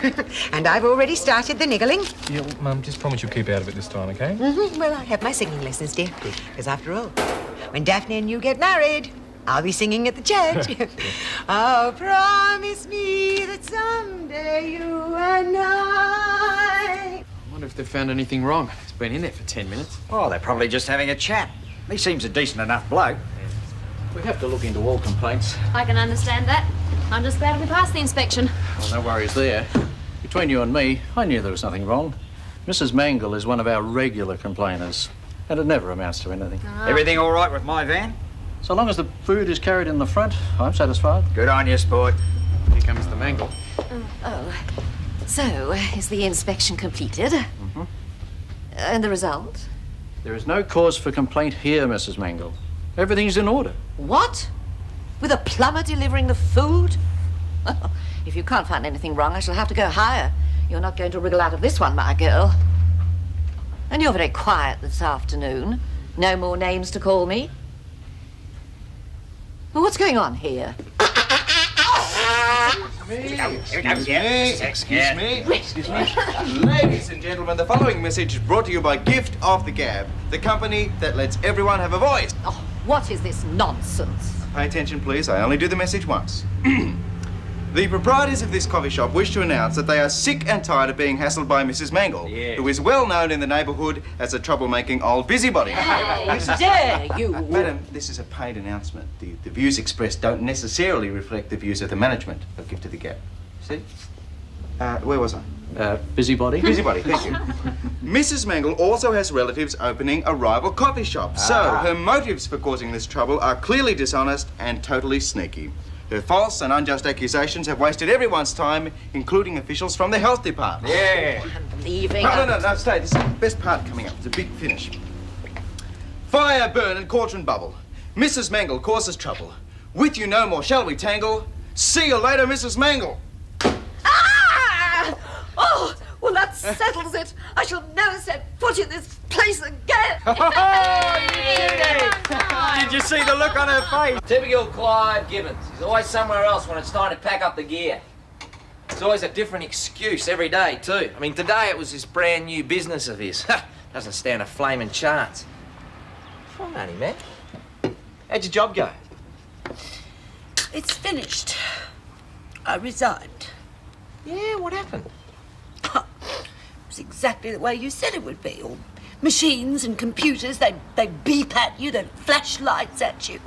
And I've already started the niggling. Yeah, well, Mum, just promise you'll keep out of it this time, OK? Well, I have my singing lessons, dear. Because after all, when Daphne and you get married, I'll be singing at the church. Oh, promise me that someday you and I... I wonder if they've found anything wrong. It's been in there for 10 minutes. Oh, they're probably just having a chat. He seems a decent enough bloke. We have to look into all complaints. I can understand that. I'm just glad we passed the inspection. Well, no worries there. Between you and me, I knew there was nothing wrong. Mrs. Mangle is one of our regular complainers, and it never amounts to anything. Everything all right with my van? So long as the food is carried in the front, I'm satisfied. Good on you, sport. Here comes the mangle. So, is the inspection completed? And the result? There is no cause for complaint here, Mrs. Mangle. Everything's in order. What? With a plumber delivering the food? If you can't find anything wrong, I shall have to go higher. You're not going to wriggle out of this one, my girl. And you're very quiet this afternoon. No more names to call me? Well, what's going on here? Excuse me. Ladies and gentlemen, the following message is brought to you by Gift of the Gab, the company that lets everyone have a voice. Oh, what is this nonsense? Pay attention, please. I only do the message once. The proprietors of this coffee shop wish to announce that they are sick and tired of being hassled by Mrs. Mangle, who is well known in the neighbourhood as a troublemaking old busybody. How dare you! Madam, this is a paid announcement. The views expressed don't necessarily reflect the views of the management of Gift of the Gap. See? Where was I? Busybody. Busybody, thank you. Mrs. Mangle also has relatives opening a rival coffee shop, so her motives for causing this trouble are clearly dishonest and totally sneaky. Her false and unjust accusations have wasted everyone's time, including officials from the health department. Yeah. I'm leaving. No, stay. This is the best part coming up. It's a big finish. Fire, burn, and cauldron bubble. Mrs. Mangle causes trouble. With you no more shall we tangle. See you later, Mrs. Mangle. Ah! Oh, well, that settles it. I shall never set foot in this place again. Did you see the look on her face? Typical Clive Gibbons. He's always somewhere else when it's time to pack up the gear. It's always a different excuse every day, too. I mean, today it was this brand new business of his. Doesn't stand a flaming chance. Come on, man. How'd your job go? It's finished. I resigned. Yeah, what happened? It was exactly the way you said it would be. All machines and computers, they beep at you, they flash lights at you.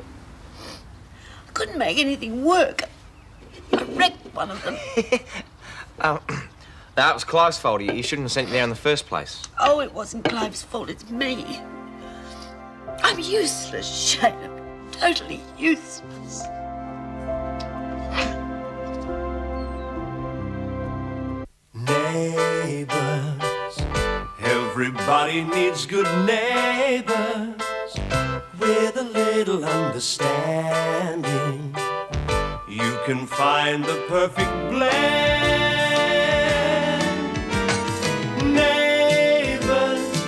I couldn't make anything work. I wrecked one of them. That was Clive's fault. He shouldn't have sent you there in the first place. Oh, it wasn't Clive's fault, it's me. I'm useless, Shane. I'm totally useless. Neighbours, everybody needs good neighbours with a little understanding. You can find the perfect blend. Neighbours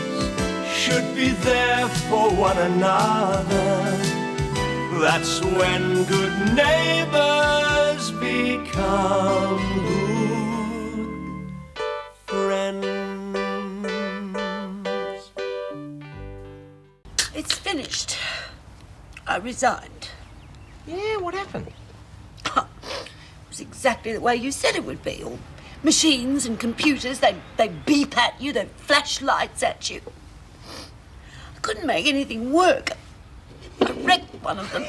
should be there for one another. That's when good neighbours become good friends. It's finished. I resigned. Yeah, what happened? It was exactly the way you said it would be. All machines and computers, they beep at you, they flash lights at you. I couldn't make anything work. I wrecked one of them.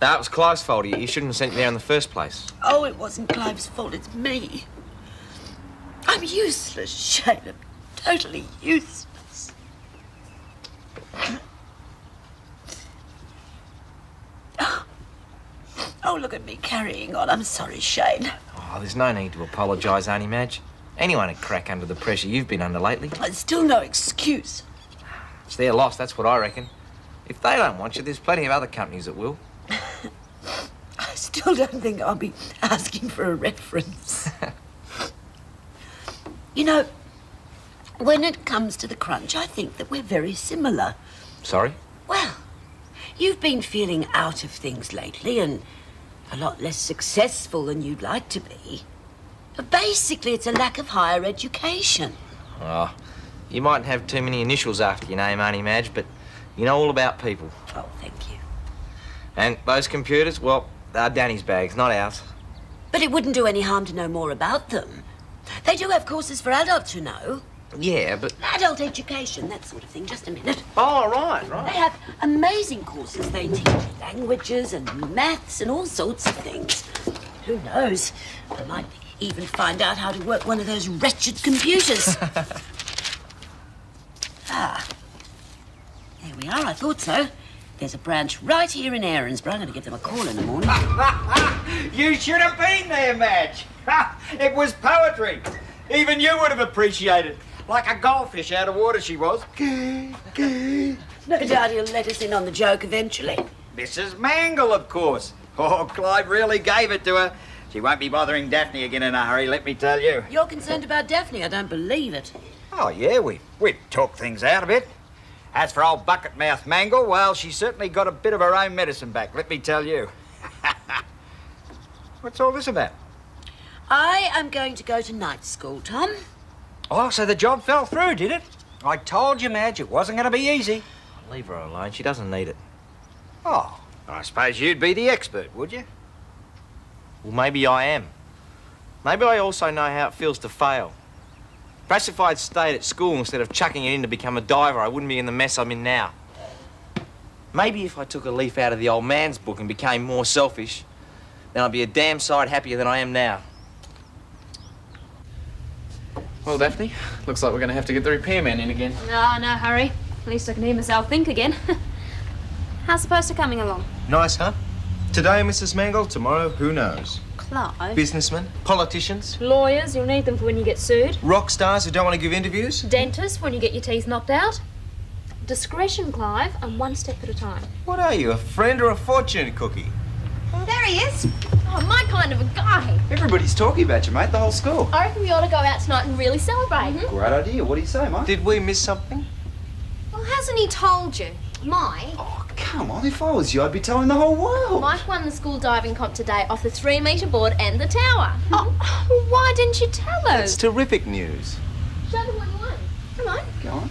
That was Clive's fault. He shouldn't have sent you there in the first place. Oh, it wasn't Clive's fault, it's me. I'm useless, Shane. I'm totally useless. Oh, look at me carrying on. I'm sorry, Shane. Oh, there's no need to apologise, Auntie Madge. Anyone would crack under the pressure you've been under lately. There's still no excuse. It's their loss, that's what I reckon. If they don't want you, there's plenty of other companies that will. I still don't think I'll be asking for a reference. You know, when it comes to the crunch, I think that we're very similar. Sorry? Well, you've been feeling out of things lately and a lot less successful than you'd like to be. Basically, it's a lack of higher education. Oh, you mightn't have too many initials after your name, Auntie Madge, but you know all about people. Oh, thank you. And those computers, well, they're Danny's bags, not ours. But it wouldn't do any harm to know more about them. They do have courses for adults, you know. Yeah, but... Adult education, that sort of thing. Just a minute. Oh, right. They have amazing courses. They teach languages and maths and all sorts of things. Who knows? I might even find out how to work one of those wretched computers. There we are. I thought so. There's a branch right here in Erinsborough. I'm going to give them a call in the morning. You should have been there, Madge. It was poetry. Even you would have appreciated. Like a goldfish out of water she was. No doubt he'll let us in on the joke eventually. Mrs. Mangle, of course. Oh, Clive really gave it to her. She won't be bothering Daphne again in a hurry, let me tell you. You're concerned about Daphne. I don't believe it. Oh, yeah, we talked things out a bit. As for old bucket-mouth Mangle, well, she's certainly got a bit of her own medicine back, let me tell you. What's all this about? I am going to go to night school, Tom. Oh, so the job fell through, did it? I told you, Madge, it wasn't going to be easy. Leave her alone. She doesn't need it. Oh, I suppose you'd be the expert, would you? Well, maybe I am. Maybe I also know how it feels to fail. Perhaps if I'd stayed at school instead of chucking it in to become a diver, I wouldn't be in the mess I'm in now. Maybe if I took a leaf out of the old man's book and became more selfish, then I'd be a damn sight happier than I am now. Well, Daphne, looks like we're going to have to get the repairman in again. No hurry. At least I can hear myself think again. How's the poster coming along? Nice, huh? Today, Mrs. Mangle, tomorrow, who knows? Clive. Businessmen, politicians, Lawyers, you'll need them for when you get sued. rock stars who don't want to give interviews. Dentists, when you get your teeth knocked out. Discretion, Clive, and one step at a time. What are you, a friend or a fortune cookie? There he is. Oh, my kind of a guy. Everybody's talking about you, mate, the whole school. I reckon we ought to go out tonight and really celebrate. Great idea. What do you say, mate? Did we miss something? Well, hasn't he told you? Mike. Oh, come on. If I was you, I'd be telling the whole world. Mike won the school diving comp today off the 3-metre board and the tower. Oh, well, why didn't you tell us? It's terrific news. Show them what you won. Come on. Go on.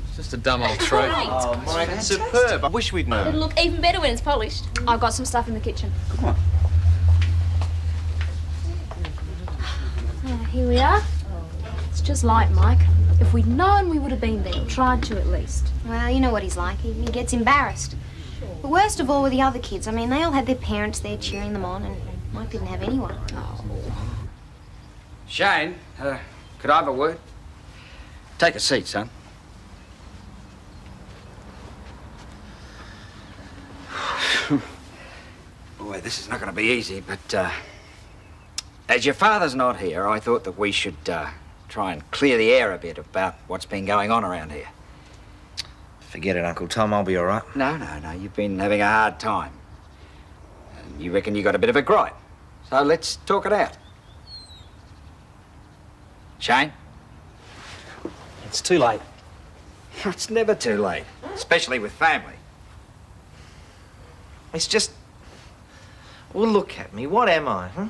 It's just a dumb old trophy. Oh, Mike, it's superb. I wish we'd known. It'll look even better when it's polished. I've got some stuff in the kitchen. Come on. Here we are. It's just like Mike. If we'd known, we would have been there, or tried to at least. Well, you know what he's like. He gets embarrassed. The worst of all were the other kids. I mean, they all had their parents there cheering them on, and Mike didn't have anyone. Oh. Shane, could I have a word? Take a seat, son. Boy, this is not going to be easy, but as your father's not here, I thought that we should try and clear the air a bit about what's been going on around here. Forget it, Uncle Tom. I'll be all right. No. You've been having a hard time. And you reckon you got a bit of a gripe. So let's talk it out. Shane? It's too late. It's never too late, especially with family. It's just... Well, look at me. What am I, huh?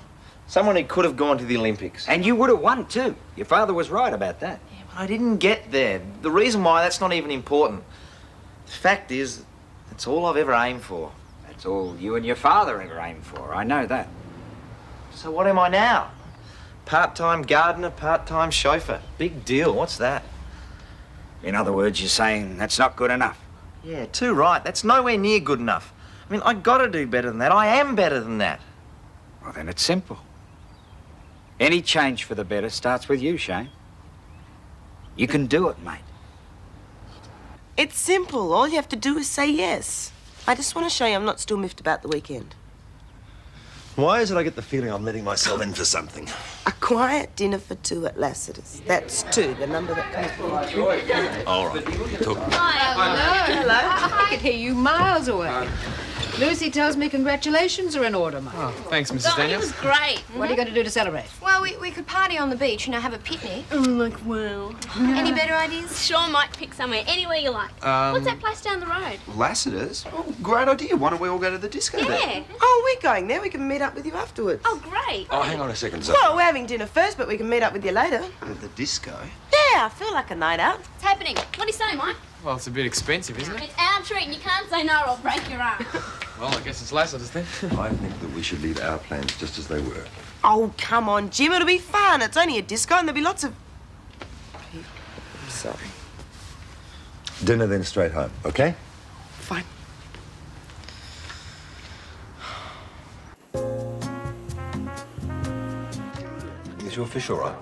Someone who could have gone to the Olympics. And you would have won, too. Your father was right about that. Yeah, but I didn't get there. The reason why, that's not even important. The fact is, that's all I've ever aimed for. That's all you and your father ever aimed for. I know that. So what am I now? Part-time gardener, part-time chauffeur. Big deal. What's that? In other words, you're saying that's not good enough. Yeah, too right. That's nowhere near good enough. I mean, I gotta do better than that. I am better than that. Well, then it's simple. Any change for the better starts with you, Shane. You can do it, mate. It's simple. All you have to do is say yes. I just want to show you I'm not still miffed about the weekend. Why is it I get the feeling I'm letting myself in for something? A quiet dinner for two at Lassiter's. That's 2, the number that comes through. All right. Talk. Hello. I could hear you miles away. Lucy tells me congratulations are in order, Mike. Oh, thanks, Mrs. Oh, it Daniels. was great. What are you going to do to celebrate? Well, we could party on the beach, have a picnic. Well. Any better ideas? Sure, Mike, pick somewhere, anywhere you like. What's that place down the road? Lassiter's? Oh, great idea. Why don't we all go to the disco then? Yeah. Oh, we're going there. We can meet up with you afterwards. Oh, great. Oh, hang on a second, sir. Well, we're having dinner first, but we can meet up with you later. At the disco? Yeah, I feel like a night out. What's happening? What do you say, Mike? Well, it's a bit expensive, isn't it? It's our treat and you can't say no or I'll break your arm. Well, I guess it's Lassiter's then. I think that we should leave our plans just as they were. Oh, come on, Jim. It'll be fun. It's only a disco and there'll be lots of... I'm sorry. Dinner then straight home, okay? Fine. Is your fish all right?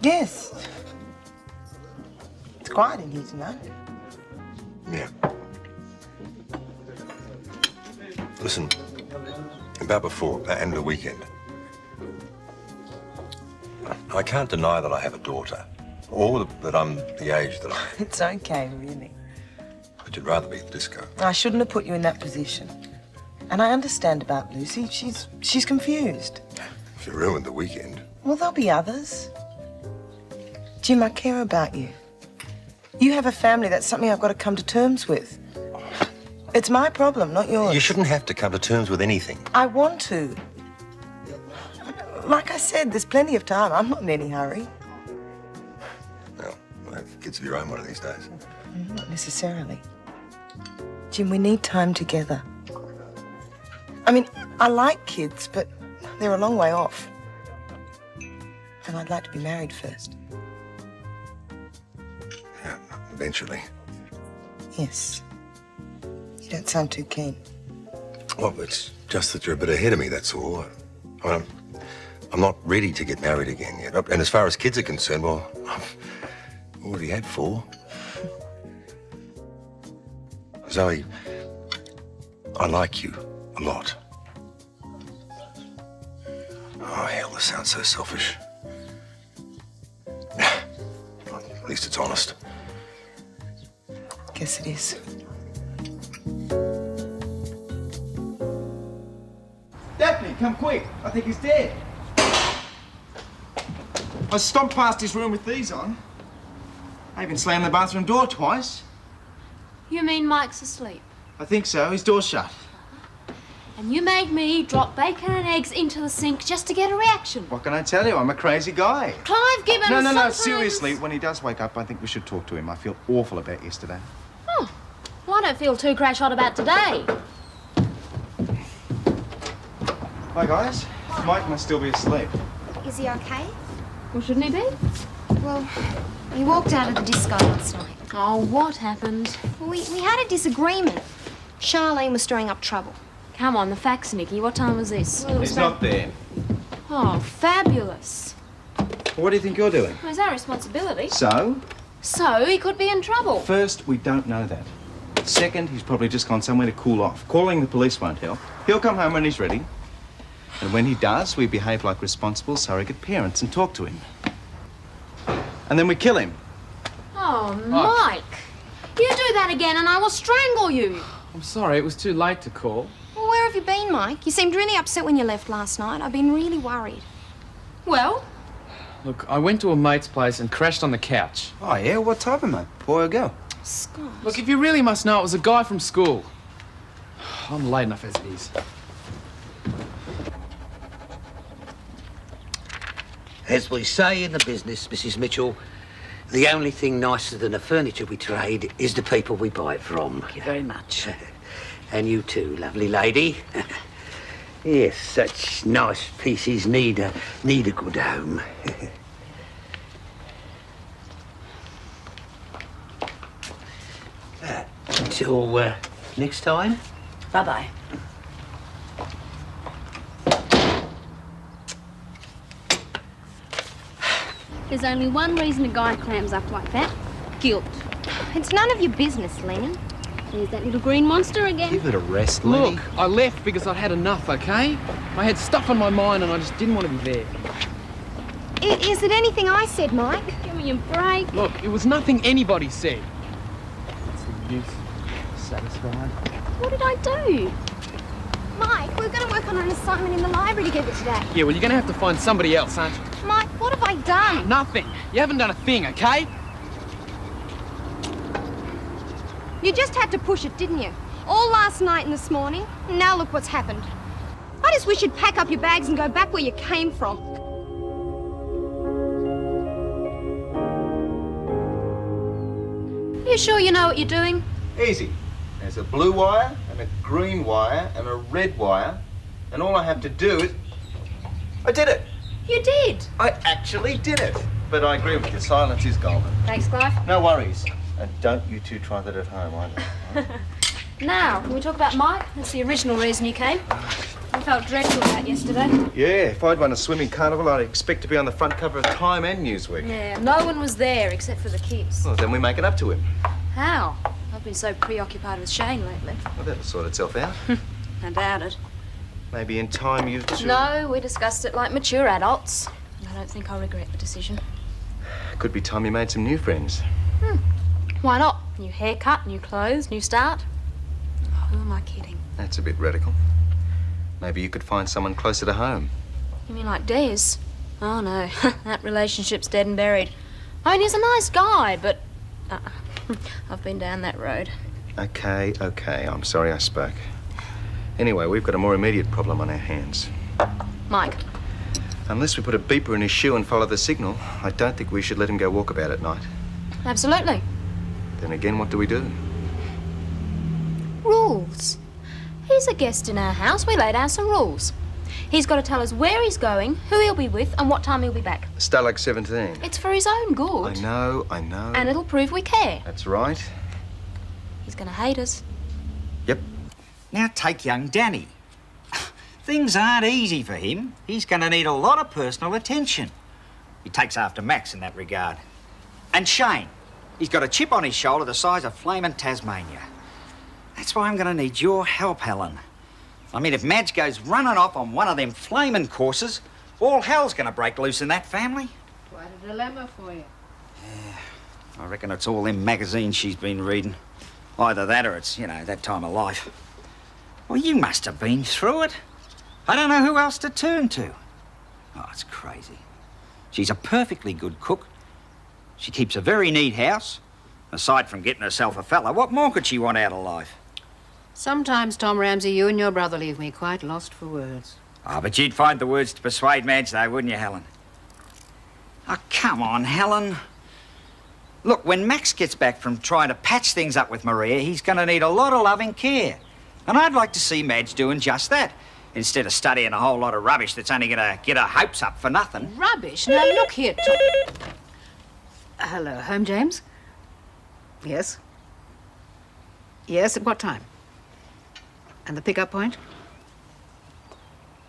Yes. It's quiet in here tonight. Yeah. Listen, about before and the weekend, I can't deny that I have a daughter, or that I'm the age that I... It's okay, really. But you'd rather be at the disco. I shouldn't have put you in that position. And I understand about Lucy. She's confused. She ruined the weekend. Well, there'll be others. Jim, I care about you. You have a family. That's something I've got to come to terms with. It's my problem, not yours. You shouldn't have to come to terms with anything. I want to. Like I said, there's plenty of time. I'm not in any hurry. Well, we'll have kids of your own one of these days. Not necessarily. Jim, we need time together. I mean, I like kids, but they're a long way off. And I'd like to be married first. Yeah, eventually. Yes. You don't sound too keen. Well, it's just that you're a bit ahead of me, that's all. I'm not ready to get married again yet. And as far as kids are concerned, well, I've already had 4. Zoe, I like you a lot. Oh, hell, this sounds so selfish. At least it's honest. Guess it is. Daphne, come quick. I think he's dead. I stomped past his room with these on. I even slammed the bathroom door twice. You mean Mike's asleep? I think so. His door's shut. And you made me drop bacon and eggs into the sink just to get a reaction. What can I tell you? I'm a crazy guy. Clive Gibbons, No, sometimes... seriously. When he does wake up, I think we should talk to him. I feel awful about yesterday. Oh, well, I don't feel too crash hot about today. Hi, guys. Mike must still be asleep. Is he okay? Well, shouldn't he be? Well, he walked out of the disco last night. Oh, what happened? Well, we had a disagreement. Charlene was stirring up trouble. Come on, the facts, Nikki. What time was this? Well, it was He's not there. Oh, fabulous. What do you think you're doing? Well, it's our responsibility. So? So he could be in trouble. First, we don't know that. Second, he's probably just gone somewhere to cool off. Calling the police won't help. He'll come home when he's ready. And when he does, we behave like responsible surrogate parents and talk to him. And then we kill him. Oh, Mike. You do that again and I will strangle you. I'm sorry, it was too late to call. Well, where have you been, Mike? You seemed really upset when you left last night. I've been really worried. Well? Look, I went to a mate's place and crashed on the couch. Oh, yeah? What type of mate? Boy or girl? Scott. Look, if you really must know, it was a guy from school. I'm late enough as it is. As we say in the business, Mrs. Mitchell, the only thing nicer than the furniture we trade is the people we buy it from. Thank you very much. And you too, lovely lady. Yes, such nice pieces need a good home. Till next time. Bye-bye. There's only one reason a guy clams up like that. Guilt. It's none of your business, Lennon. There's that little green monster again. Give it a rest, Lenny. Look, I left because I'd had enough, okay? I had stuff on my mind and I just didn't want to be there. Is it anything I said, Mike? Give me a break. Look, it was nothing anybody said. What's the use? Satisfied? What did I do? Mike, we're going to work on an assignment in the library together today. Yeah, well, you're going to have to find somebody else, aren't you? Mike, what have I done? Nothing. You haven't done a thing, okay? You just had to push it, didn't you? All last night and this morning. Now look what's happened. I just wish you'd pack up your bags and go back where you came from. You sure you know what you're doing? Easy. There's a blue wire and a green wire and a red wire. And all I have to do is... I did it. You did. I actually did it. But I agree with you. Silence is golden. Thanks, Clive. No worries. And don't you two try that at home either. Now, can we talk about Mike? That's the original reason you came. I felt dreadful about yesterday. Yeah, if I'd won a swimming carnival, I'd expect to be on the front cover of Time and Newsweek. Yeah, no one was there except for the kids. Well, then we make it up to him. How? I've been so preoccupied with Shane lately. Well, that'll sort itself out. I doubt it. Maybe in time you two... No, we discussed it like mature adults. And I don't think I'll regret the decision. Could be time you made some new friends. Why not? New haircut, new clothes, new start. Oh, who am I kidding? That's a bit radical. Maybe you could find someone closer to home. You mean like Des? Oh, no. That relationship's dead and buried. I mean, he's a nice guy, but... I've been down that road. Okay. I'm sorry I spoke. Anyway, we've got a more immediate problem on our hands. Mike. Unless we put a beeper in his shoe and follow the signal, I don't think we should let him go walkabout at night. Absolutely. Then again, what do we do? Rules. He's a guest in our house. We laid out some rules. He's got to tell us where he's going, who he'll be with, and what time he'll be back. Stalag 17. It's for his own good. I know. And it'll prove we care. That's right. He's going to hate us. Yep. Now take young Danny. Things aren't easy for him. He's going to need a lot of personal attention. He takes after Max in that regard. And Shane. He's got a chip on his shoulder the size of flaming Tasmania. That's why I'm going to need your help, Helen. I mean, if Madge goes running off on one of them flaming courses, all hell's going to break loose in that family. Quite a dilemma for you. I reckon it's all them magazines she's been reading. Either that or it's, that time of life. Well, you must have been through it. I don't know who else to turn to. Oh, it's crazy. She's a perfectly good cook. She keeps a very neat house. Aside from getting herself a fella, what more could she want out of life? Sometimes, Tom Ramsay, you and your brother leave me quite lost for words. Oh, but you'd find the words to persuade Madge, though, wouldn't you, Helen? Oh, come on, Helen. Look, when Max gets back from trying to patch things up with Maria, he's going to need a lot of loving care. And I'd like to see Madge doing just that, instead of studying a whole lot of rubbish that's only going to get her hopes up for nothing. Rubbish? Now, look here, Tom. Hello, home, James? Yes? Yes, at what time? And the pick-up point?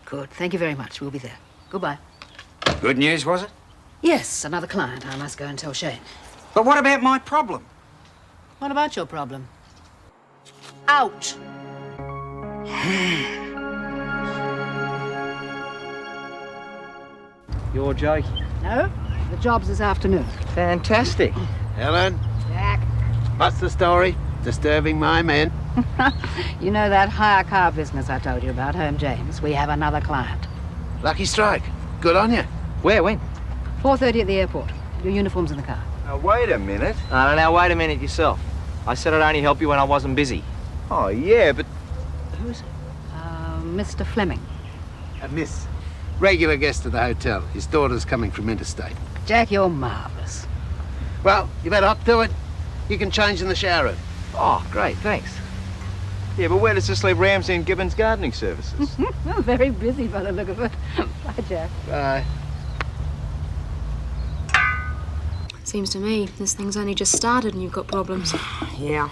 Good. Thank you very much. We'll be there. Goodbye. Good news, was it? Yes, another client. I must go and tell Shane. But what about my problem? What about your problem? Out! You're joking. No, the job's this afternoon. Fantastic. Helen, Jack. what's the story? Disturbing my men? You know that hire car business I told you about, home, James? We have another client. Lucky strike. Good on you. Where, when? 4:30 at the airport. Your uniform's in the car. Now, wait a minute. Now, wait a minute yourself. I said I'd only help you when I wasn't busy. Oh, yeah, but... Who is it? Mr. Fleming. Miss. Regular guest at the hotel. His daughter's coming from interstate. Jack, you're marvellous. Well, you better up to it. You can change in the shower room. Oh, great, thanks. Yeah, but where does this leave Ramsay and Gibbons gardening services? I'm very busy by the look of it. Bye, Jack. Bye. Seems to me this thing's only just started and you've got problems. Yeah.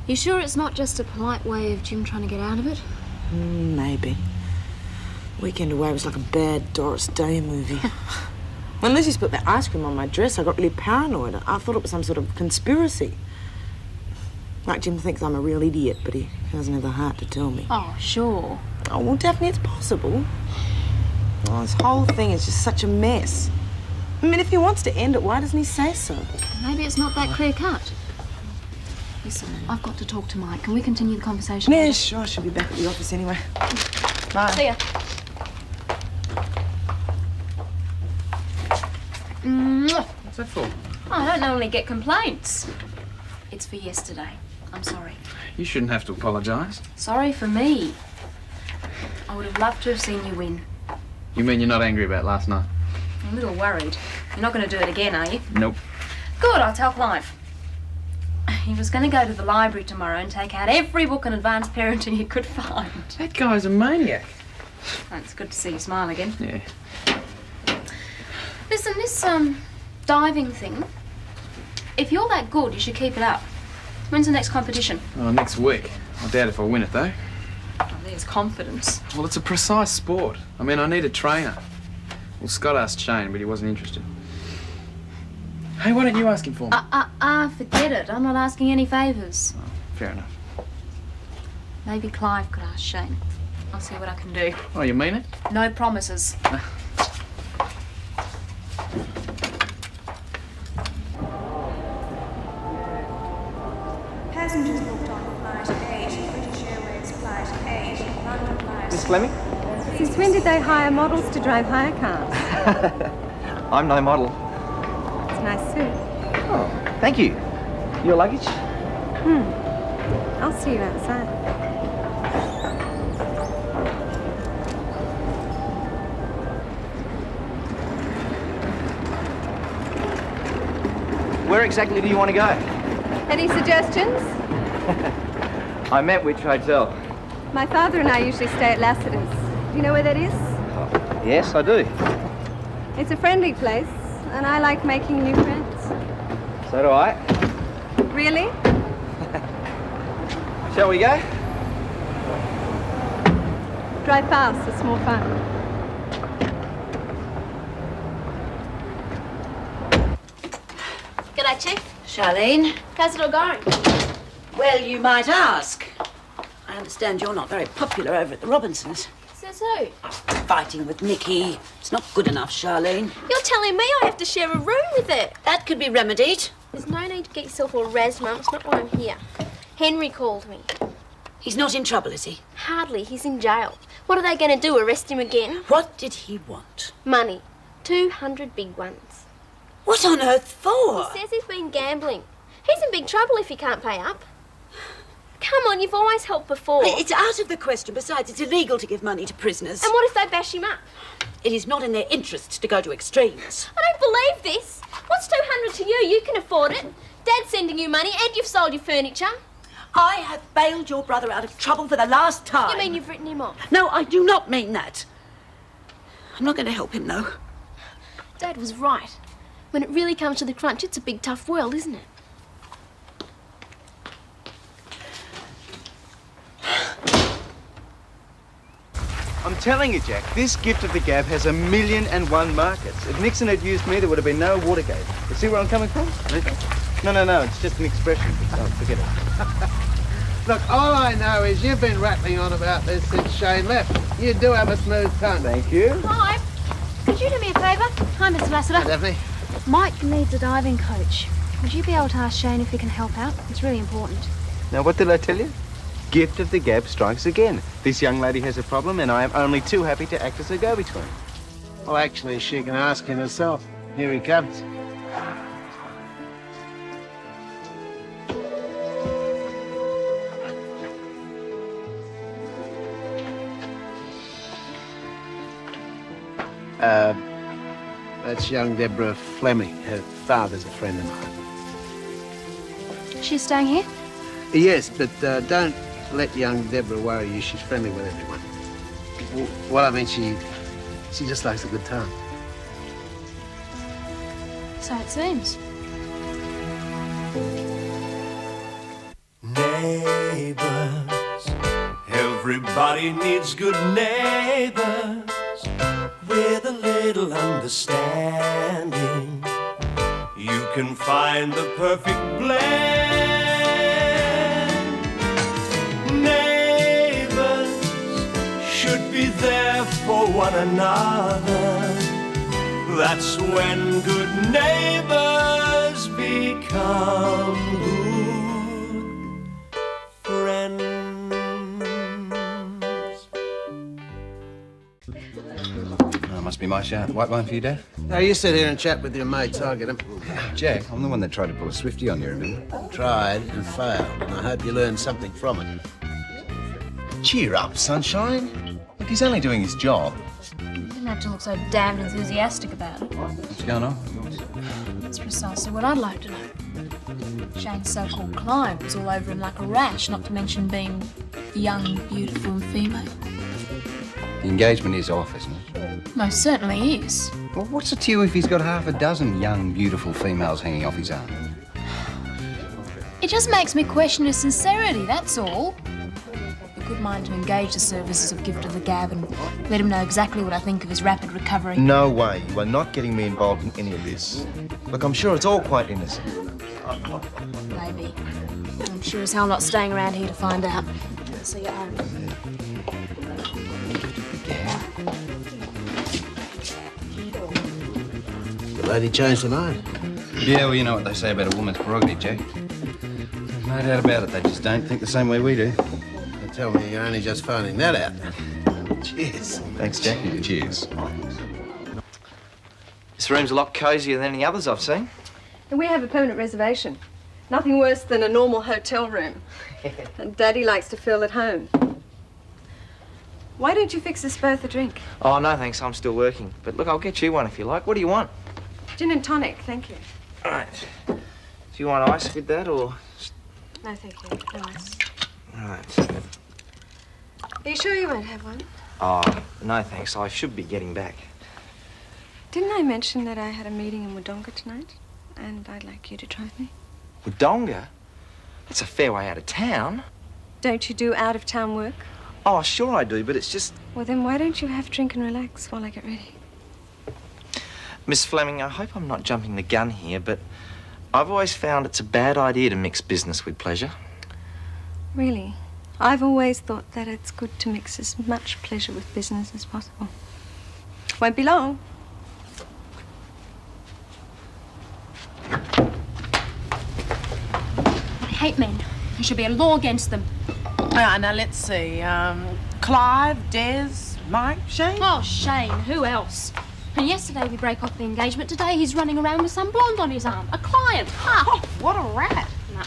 You sure it's not just a polite way of Jim trying to get out of it? Maybe. Weekend away was like a bad Doris Day movie. When Lucy spilled that ice cream on my dress, I got really paranoid. I thought it was some sort of conspiracy. Like Jim thinks I'm a real idiot, but he doesn't have the heart to tell me. Oh, sure. Oh, well, Daphne, it's possible. Oh, this whole thing is just such a mess. I mean, if he wants to end it, why doesn't he say so? Maybe it's not that clear cut. Listen, I've got to talk to Mike. Can we continue the conversation? Yeah, sure. She'll be back at the office anyway. Bye. See ya. What's that for? I don't normally get complaints. It's for yesterday. I'm sorry. You shouldn't have to apologise. Sorry for me. I would have loved to have seen you win. You mean you're not angry about last night? I'm a little worried. You're not going to do it again, are you? Nope. Good, I'll tell Clive. He was going to go to the library tomorrow and take out every book on advanced parenting he could find. That guy's a maniac. Oh, it's good to see you smile again. Yeah. Listen, this, diving thing, if you're that good, you should keep it up. When's the next competition? Oh, next week. I doubt if I win it, though. Oh, there's confidence. Well, it's a precise sport. I mean, I need a trainer. Well, Scott asked Shane, but he wasn't interested. Hey, why don't you ask him for me? Forget it. I'm not asking any favours. Oh, fair enough. Maybe Clive could ask Shane. I'll see what I can do. Oh, you mean it? No promises. Passengers booked on flight 8, British Airways flight 8, London flight... Miss Fleming? Since when did they hire models to drive hire cars? I'm no model. It's a nice suit. Oh, thank you. Your luggage? I'll see you outside. Where exactly do you want to go? Any suggestions? I meant which hotel. My father and I usually stay at Lassiter's. Do you know where that is? Yes, I do. It's a friendly place, and I like making new friends. So do I. Really? Shall we go? Drive fast, it's more fun. G'day, Chief. Charlene? How's it all going? Well, you might ask. I understand you're not very popular over at the Robinsons. Says who? Fighting with Nikki. It's not good enough, Charlene. You're telling me I have to share a room with it? That could be remedied. There's no need to get yourself all razzed, Mum. It's not why I'm here. Henry called me. He's not in trouble, is he? Hardly. He's in jail. What are they going to do, arrest him again? What did he want? Money. 200 big ones. What on earth for? He says he's been gambling. He's in big trouble if he can't pay up. Come on, you've always helped before. It's out of the question. Besides, it's illegal to give money to prisoners. And what if they bash him up? It is not in their interests to go to extremes. I don't believe this. What's 200 to you? You can afford it. Dad's sending you money and you've sold your furniture. I have bailed your brother out of trouble for the last time. You mean you've written him off? No, I do not mean that. I'm not going to help him, though. Dad was right. When it really comes to the crunch, it's a big, tough world, isn't it? I'm telling you, Jack, this gift of the gab has 1,000,001 markets. If Nixon had used me, there would have been no Watergate. You see where I'm coming from? No, it's just an expression. Oh, forget it. Look, all I know is you've been rattling on about this since Shane left. You do have a smooth tongue. Thank you. Hi. Could you do me a favour? Hi, Mr. Lassiter. Hi, Daphne. Mike needs a diving coach. Would you be able to ask Shane if he can help out? It's really important. Now, what did I tell you? Gift of the gab strikes again. This young lady has a problem, and I am only too happy to act as a go-between. Well, actually, she can ask him herself. Here he comes. That's young Deborah Fleming. Her father's a friend of mine. She's staying here? Yes, but don't let young Deborah worry you. She's friendly with everyone. Well, I mean, she just likes a good time. So it seems. Neighbours, everybody needs good neighbours with a little understanding. You can find the perfect blend. Neighbours should be there for one another. That's when good neighbours become good friends. Oh, must be my shout. White wine for you, Dad? Now, you sit here and chat with your mates. I'll get them. Jack, I'm the one that tried to pull a Swifty on you, remember? Tried and failed, and I hope you learned something from it. Cheer up, sunshine. Look, he's only doing his job. You didn't have to look so damned enthusiastic about it. What's going on? That's precisely what I'd like to know. Shane's so-called client was all over him like a rash, not to mention being young, beautiful and female. The engagement is off, isn't it? Most certainly is. Well, what's it to you if he's got half a dozen young, beautiful females hanging off his arm? It just makes me question his sincerity, that's all. A good mind to engage the services of Gift of the Gab and let him know exactly what I think of his rapid recovery. No way. You are not getting me involved in any of this. Look, I'm sure it's all quite innocent. Maybe. I'm sure as hell not staying around here to find out. I'll see you at home. The lady changed her mind. Yeah, well, you know what they say about a woman's prerogative, Jack. There's no doubt about it. They just don't think the same way we do. They tell me you're only just finding that out. Cheers. Thanks, Jack. Cheers. This room's a lot cosier than any others I've seen. And we have a permanent reservation. Nothing worse than a normal hotel room. And Daddy likes to feel at home. Why don't you fix us both a drink? Oh, no, thanks. I'm still working. But look, I'll get you one if you like. What do you want? Gin and tonic, thank you. All right. Do you want ice with that, or...? No, thank you. No ice. Right. Are you sure you won't have one? Oh, no thanks. I should be getting back. Didn't I mention that I had a meeting in Wodonga tonight? And I'd like you to drive me. Wodonga? That's a fair way out of town. Don't you do out-of-town work? Oh, sure I do, but it's just... Well, then why don't you have a drink and relax while I get ready? Miss Fleming, I hope I'm not jumping the gun here, but I've always found it's a bad idea to mix business with pleasure. Really? I've always thought that it's good to mix as much pleasure with business as possible. Won't be long. I hate men. There should be a law against them. All right, now let's see. Clive, Des, Mike, Shane? Oh, Shane. Who else? And yesterday we break off the engagement. Today he's running around with some blonde on his arm. A client. Ha! Oh, what a rat. No.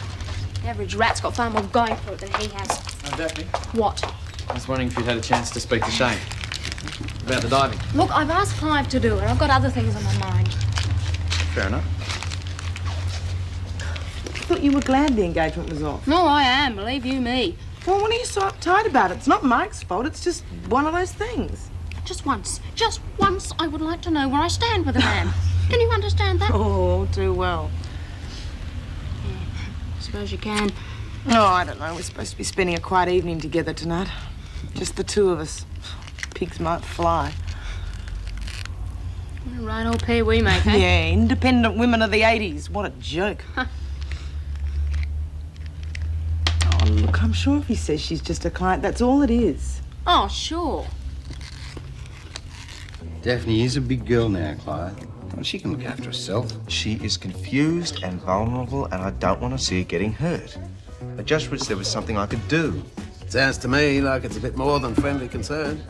The average rat's got far more going for it than he has. Daphne, What? I was wondering if you'd had a chance to speak to Shane about the diving. Look, I've asked Clive to do it. I've got other things on my mind. Fair enough. I thought you were glad the engagement was off. No, I am. Believe you me. Well, when are you so uptight about it? It's not Mike's fault. It's just one of those things. Just once I would like to know where I stand with a man. Can you understand that? Oh, too well. I suppose you can. Oh, I don't know. We're supposed to be spending a quiet evening together tonight. Just the two of us. Pigs might fly. What a right old pair we make, eh? Yeah, independent women of the 80s. What a joke. Huh. Oh, look, I'm sure if he says she's just a client, that's all it is. Oh, sure. Daphne is a big girl now, Clyde. Well, she can look after herself. She is confused and vulnerable, and I don't want to see her getting hurt. I just wish there was something I could do. Sounds to me like it's a bit more than friendly concern.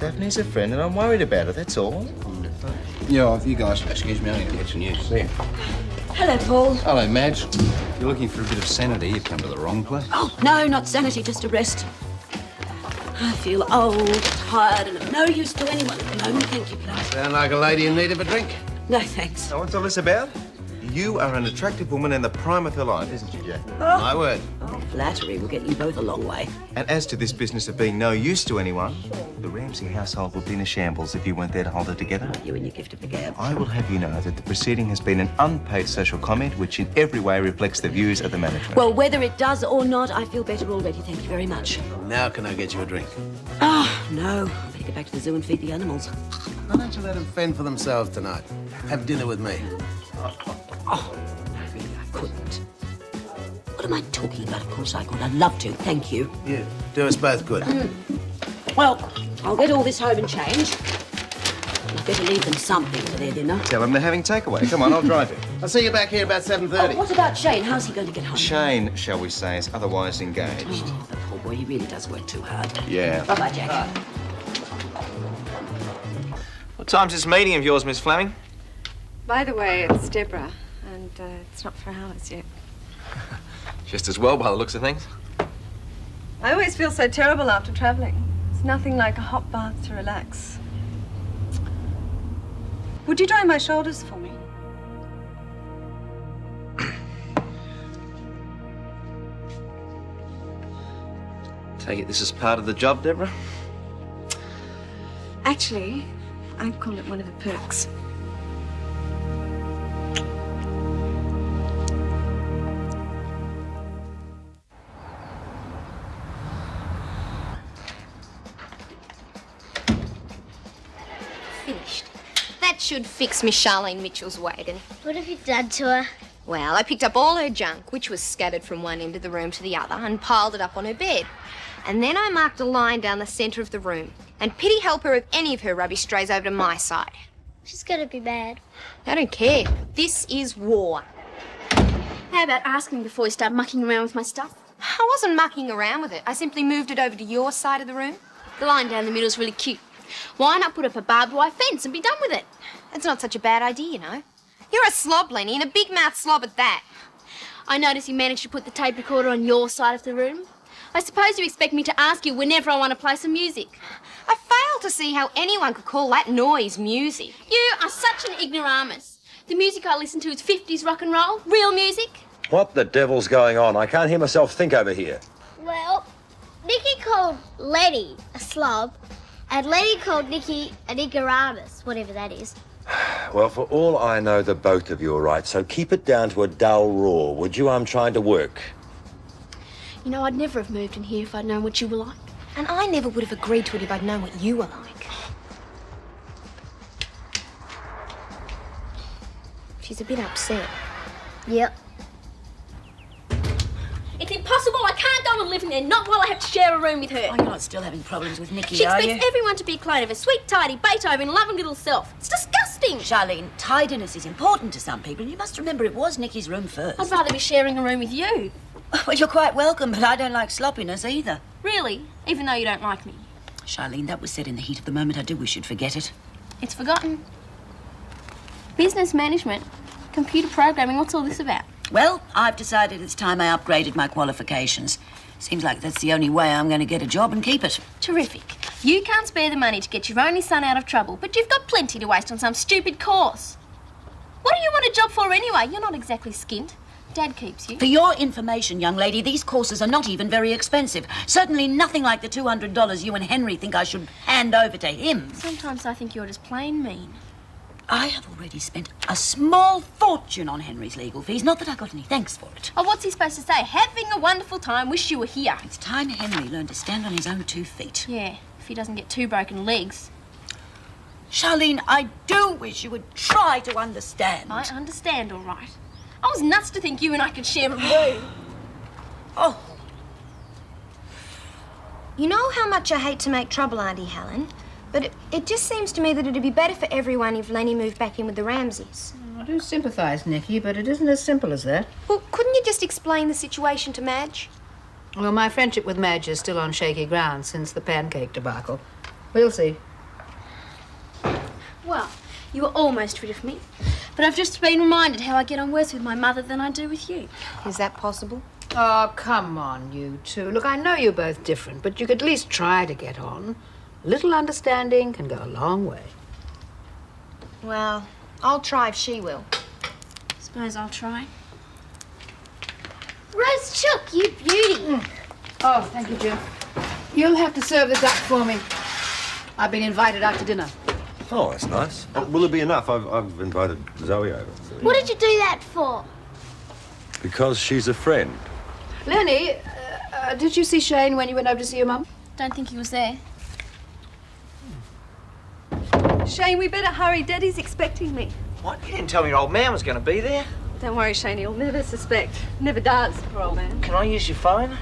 Daphne's a friend, and I'm worried about her, that's all. Yeah, if you guys excuse me, I'm going to get some news. See ya. Hello, Paul. Hello, Madge. If you're looking for a bit of sanity, you've come to the wrong place. Oh, no, not sanity, just a rest. I feel old, tired, and of no use to anyone at the moment. Thank you, Clarke. Sound like a lady in need of a drink? No, thanks. Now, what's all this about? You are an attractive woman in the prime of her life, isn't you, Jack? My word. Oh, flattery will get you both a long way. And as to this business of being no use to anyone, the Ramsay household would be in a shambles if you weren't there to hold it together. You and your gift of the gab. I will have you know that the proceeding has been an unpaid social comment which in every way reflects the views of the management. Well, whether it does or not, I feel better already. Thank you very much. Now can I get you a drink? Oh, no. I better get back to the zoo and feed the animals. Why don't you let them fend for themselves tonight? Have dinner with me. Oh, no, really, I couldn't. What am I talking about? Of course I could. I'd love to. Thank you. Yeah, do us both good. Well, I'll get all this home and change. I'd better leave them something for their dinner. Tell them they're having takeaway. Come on, I'll drive you. I'll see you back here about 7:30. Oh, what about Shane? How's he going to get home? Shane, shall we say, is otherwise engaged. Oh, the poor boy, he really does work too hard. Yeah. Bye-bye, Jack. What time's this meeting of yours, Miss Fleming? By the way, it's Deborah, and it's not for hours yet. Just as well by the looks of things. I always feel so terrible after travelling. It's nothing like a hot bath to relax. Would you dry my shoulders for me? Take it this is part of the job, Deborah? Actually, I call it one of the perks. Finished. That should fix Miss Charlene Mitchell's wagon. What have you done to her? Well, I picked up all her junk, which was scattered from one end of the room to the other, and piled it up on her bed. And then I marked a line down the centre of the room. And pity help her if any of her rubbish strays over to my side. She's gonna be bad. I don't care. This is war. How about asking before you start mucking around with my stuff? I wasn't mucking around with it. I simply moved it over to your side of the room. The line down the middle's really cute. Why not put up a barbed wire fence and be done with it? It's not such a bad idea, you know. You're a slob, Lenny, and a big-mouth slob at that. I notice you managed to put the tape recorder on your side of the room. I suppose you expect me to ask you whenever I want to play some music. I fail to see how anyone could call that noise music. You are such an ignoramus. The music I listen to is 50s rock and roll, real music. What the devil's going on? I can't hear myself think over here. Well, called Letty a slob, and Letty called Nicky an ignoramus, whatever that is. Well, for all I know, the both of you are right, so keep it down to a dull roar, would you? I'm trying to work. You know, I'd never have moved in here if I'd known what you were like. And I never would have agreed to it if I'd known what you were like. She's a bit upset. Yep. It's impossible. I can't go and live in there, not while I have to share a room with her. Oh, you're not still having problems with Nicky, She are you? expects everyone to be a clone of her sweet, tidy, Beethoven, loving little self. It's disgusting. Charlene, tidiness is important to some people. You must remember it was Nicky's room first. I'd rather be sharing a room with you. Well, you're quite welcome, but I don't like sloppiness either. Really? Even though you don't like me? Charlene, that was said in the heat of the moment. I do wish you'd forget it. It's forgotten. Business management, computer programming, what's all this about? Well, I've decided it's time I upgraded my qualifications. Seems like that's the only way I'm going to get a job and keep it. Terrific. You can't spare the money to get your only son out of trouble, but you've got plenty to waste on some stupid course. What do you want a job for anyway? You're not exactly skint. Dad keeps you. For your information, young lady, these courses are not even very expensive. Certainly nothing like the $200 you and Henry think I should hand over to him. Sometimes I think you're just plain mean. I have already spent a small fortune on Henry's legal fees. Not that I got any thanks for it. Oh, what's he supposed to say? Having a wonderful time, wish you were here. It's time Henry learned to stand on his own 2 feet. Yeah, if he doesn't get 2 broken legs. Charlene, I do wish you would try to understand. I understand, all right. I was nuts to think you and I could share a room. Oh. You know how much I hate to make trouble, Auntie Helen, but it just seems to me that it'd be better for everyone if Lenny moved back in with the Ramsays. I do sympathise, Nicky, but it isn't as simple as that. Well, couldn't you just explain the situation to Madge? Well, my friendship with Madge is still on shaky ground since the pancake debacle. We'll see. Well, you were almost rid of me. But I've just been reminded how I get on worse with my mother than I do with you. Is that possible? Oh, come on, you two. Look, I know you're both different, but you could at least try to get on. A little understanding can go a long way. Well, I'll try if she will. Suppose I'll try. Rose Chook, you beauty. Oh, thank you, Jim. You'll have to serve the duck for me. I've been invited out to dinner. Oh, that's nice. Will it be enough? I've invited Zoe over. What did you do that for? Because she's a friend. Lenny, did you see Shane when you went over to see your mum? Don't think he was there. Shane, we better hurry. Daddy's expecting me. What? You didn't tell me your old man was going to be there. Don't worry, Shane, he'll never suspect. Never does, poor old man. Can I use your phone?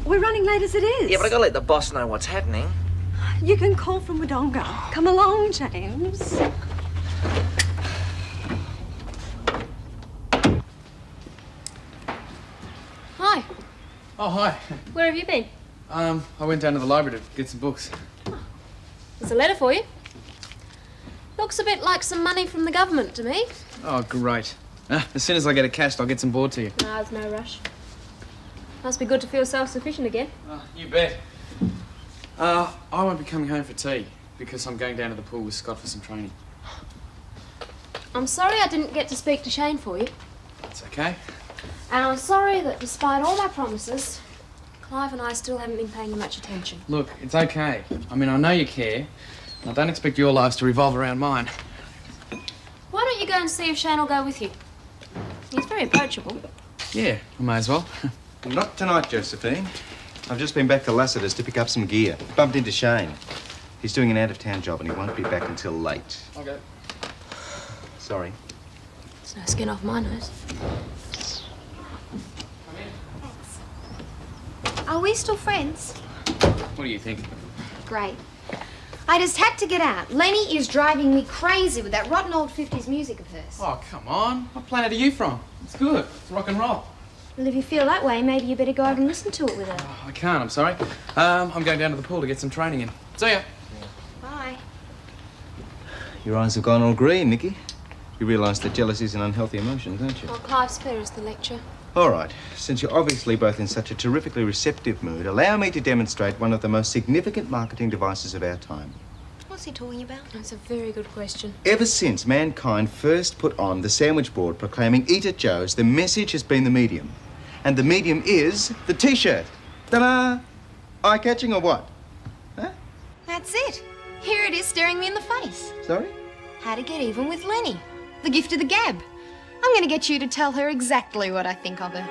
We're running late as it is. Yeah, but I got to let the boss know what's happening. You can call from Wodonga. Come along, James. Hi. Oh, hi. Where have you been? I went down to the library to get some books. There's a letter for you. Looks a bit like some money from the government to me. Oh, great. As soon as I get it cashed, I'll get some board to you. No, there's no rush. Must be good to feel self-sufficient again. You bet. I won't be coming home for tea because I'm going down to the pool with Scott for some training. I'm sorry I didn't get to speak to Shane for you. It's okay. And I'm sorry that despite all my promises, Clive and I still haven't been paying you much attention. Look, it's okay. I mean, I know you care. And I don't expect your lives to revolve around mine. Why don't you go and see if Shane will go with you? He's very approachable. Yeah, I may as well. Not tonight, Josephine. I've just been back to Lassiter's to pick up some gear. Bumped into Shane. He's doing an out-of-town job and he won't be back until late. Okay. Sorry. There's no skin off my nose. Are we still friends? What do you think? Great. I just had to get out. Lenny is driving me crazy with that rotten old 50s music of hers. Oh, come on. What planet are you from? It's good. It's rock and roll. Well, if you feel that way, maybe you better go over and listen to it with her. Oh, I can't, I'm sorry. I'm going down to the pool to get some training in. See ya. Bye. Your eyes have gone all green, Nicky. You realise that jealousy is an unhealthy emotion, don't you? Well, Clive spares the lecture. All right. Since you're obviously both in such a terrifically receptive mood, allow me to demonstrate one of the most significant marketing devices of our time. What's he talking about? That's a very good question. Ever since mankind first put on the sandwich board proclaiming "Eat at Joe's," the message has been the medium. And the medium is the T-shirt. Ta-da! Eye-catching or what? That's it. Here it is staring me in the face. Sorry? How to get even with Lenny. The gift of the gab. I'm going to get you to tell her exactly what I think of her.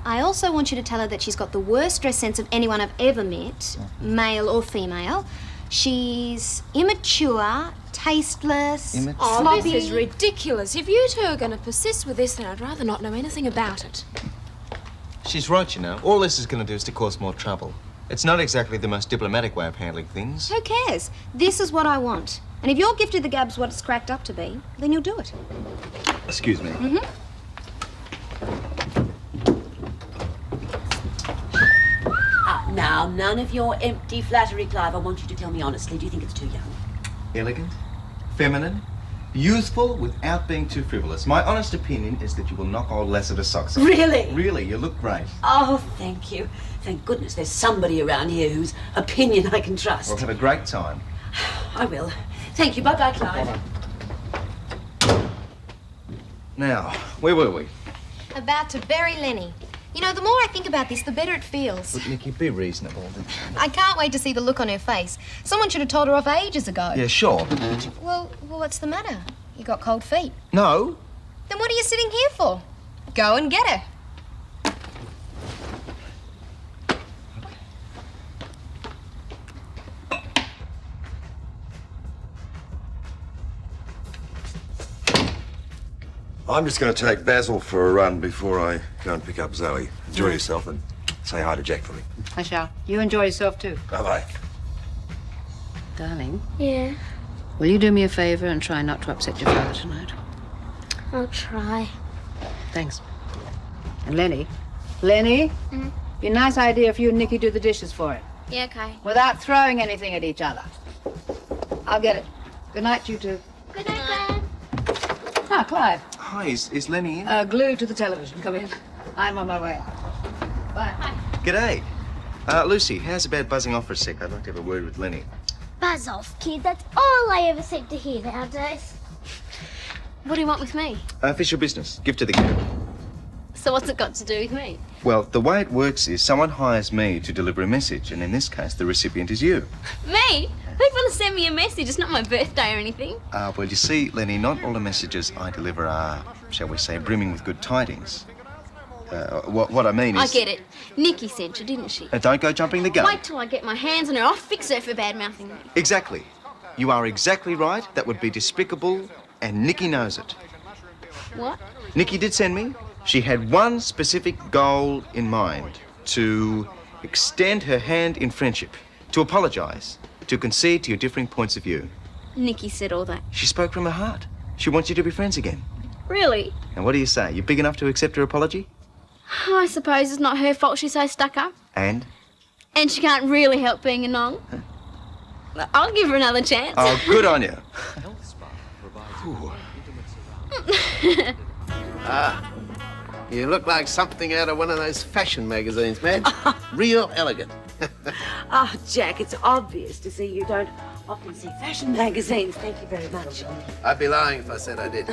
I also want you to tell her that she's got the worst dress sense of anyone I've ever met, male or female. She's immature, tasteless, sloppy. This is ridiculous. If you two are going to persist with this, then I'd rather not know anything about it. She's right, you know. All this is going to do is to cause more trouble. It's not exactly the most diplomatic way of handling things. Who cares? This is what I want. And if your gift of the gab's what it's cracked up to be, then you'll do it. Excuse me. Now, none of your empty flattery, Clive. I want you to tell me honestly. Do you think it's too young? Elegant, feminine, youthful without being too frivolous. My honest opinion is that you will knock old Lassiter's socks off. Really? Really, you look great. Oh, thank you. Thank goodness there's somebody around here whose opinion I can trust. We'll have a great time. I will. Thank you. Bye-bye, Clive. Now, where were we? About to bury Lenny. You know, the more I think about this, the better it feels. Look, Nikki, be reasonable. I can't wait to see the look on her face. Someone should have told her off ages ago. Yeah, sure. Well, what's the matter? You got cold feet. No. Then what are you sitting here for? Go and get her. I'm just going to take Basil for a run before I go and pick up Zoe. Enjoy yourself and say hi to Jack for me. I shall. You enjoy yourself too. Bye-bye. Darling, Yeah, will you do me a favour and try not to upset your father tonight? I'll try. Thanks. And Lenny? Lenny? Be a nice idea if you and Nicky do the dishes for him. Yeah, okay. Without throwing anything at each other. I'll get it. Good night, you two. Good night, Dad. Ah, Clive. Hi, is Lenny in? Glued to the television. Come in. I'm on my way out. Bye. G'day. Lucy, how's about buzzing off for a sec? I'd like to have a word with Lenny. Buzz off, kid. That's all I ever seem to hear nowadays. What do you want with me? Official business. Give to the gap. So what's it got to do with me? Well, the way it works is someone hires me to deliver a message, and in this case, the recipient is you. Me? Who'd want to send me a message? It's not my birthday or anything. Well, you see, Lenny, not all the messages I deliver are, shall we say, brimming with good tidings. What I mean is... I get it. Nikki sent you, didn't she? Don't go jumping the gun. Wait till I get my hands on her. I'll fix her for bad-mouthing me. Exactly. You are exactly right. That would be despicable, and Nikki knows it. What? Nikki did send me. She had one specific goal in mind, to extend her hand in friendship, to apologise, to concede to your differing points of view. Nikki said all that. She spoke from her heart. She wants you to be friends again. Really? And what do you say? You big enough to accept her apology? I suppose it's not her fault she's so stuck up. And? And she can't really help being a nong. I'll give her another chance. Oh, good on you. You look like something out of one of those fashion magazines, man. Real elegant. Oh, Jack, it's obvious to see you don't often see fashion magazines. Thank you very much. I'd be lying if I said I did.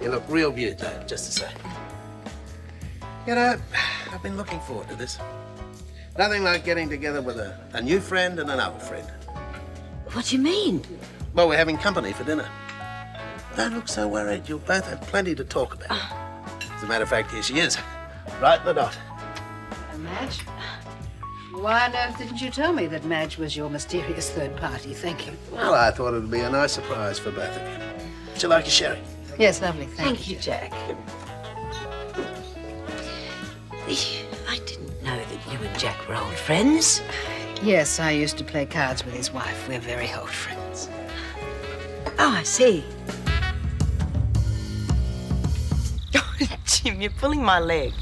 You look real beautiful, just to say. You know, I've been looking forward to this. Nothing like getting together with a new friend and an old friend. What do you mean? Well, we're having company for dinner. Don't look so worried. You'll both have plenty to talk about. As a matter of fact, here she is. Right in the dot. Madge? Why on earth didn't you tell me that Madge was your mysterious third party? Thank you. Well, I thought it would be a nice surprise for both of you. Would you like a sherry? Yes, lovely. Thank you, Jack. I didn't know that you and Jack were old friends. Yes, I used to play cards with his wife. We're very old friends. Oh, I see. Jim, you're pulling my leg.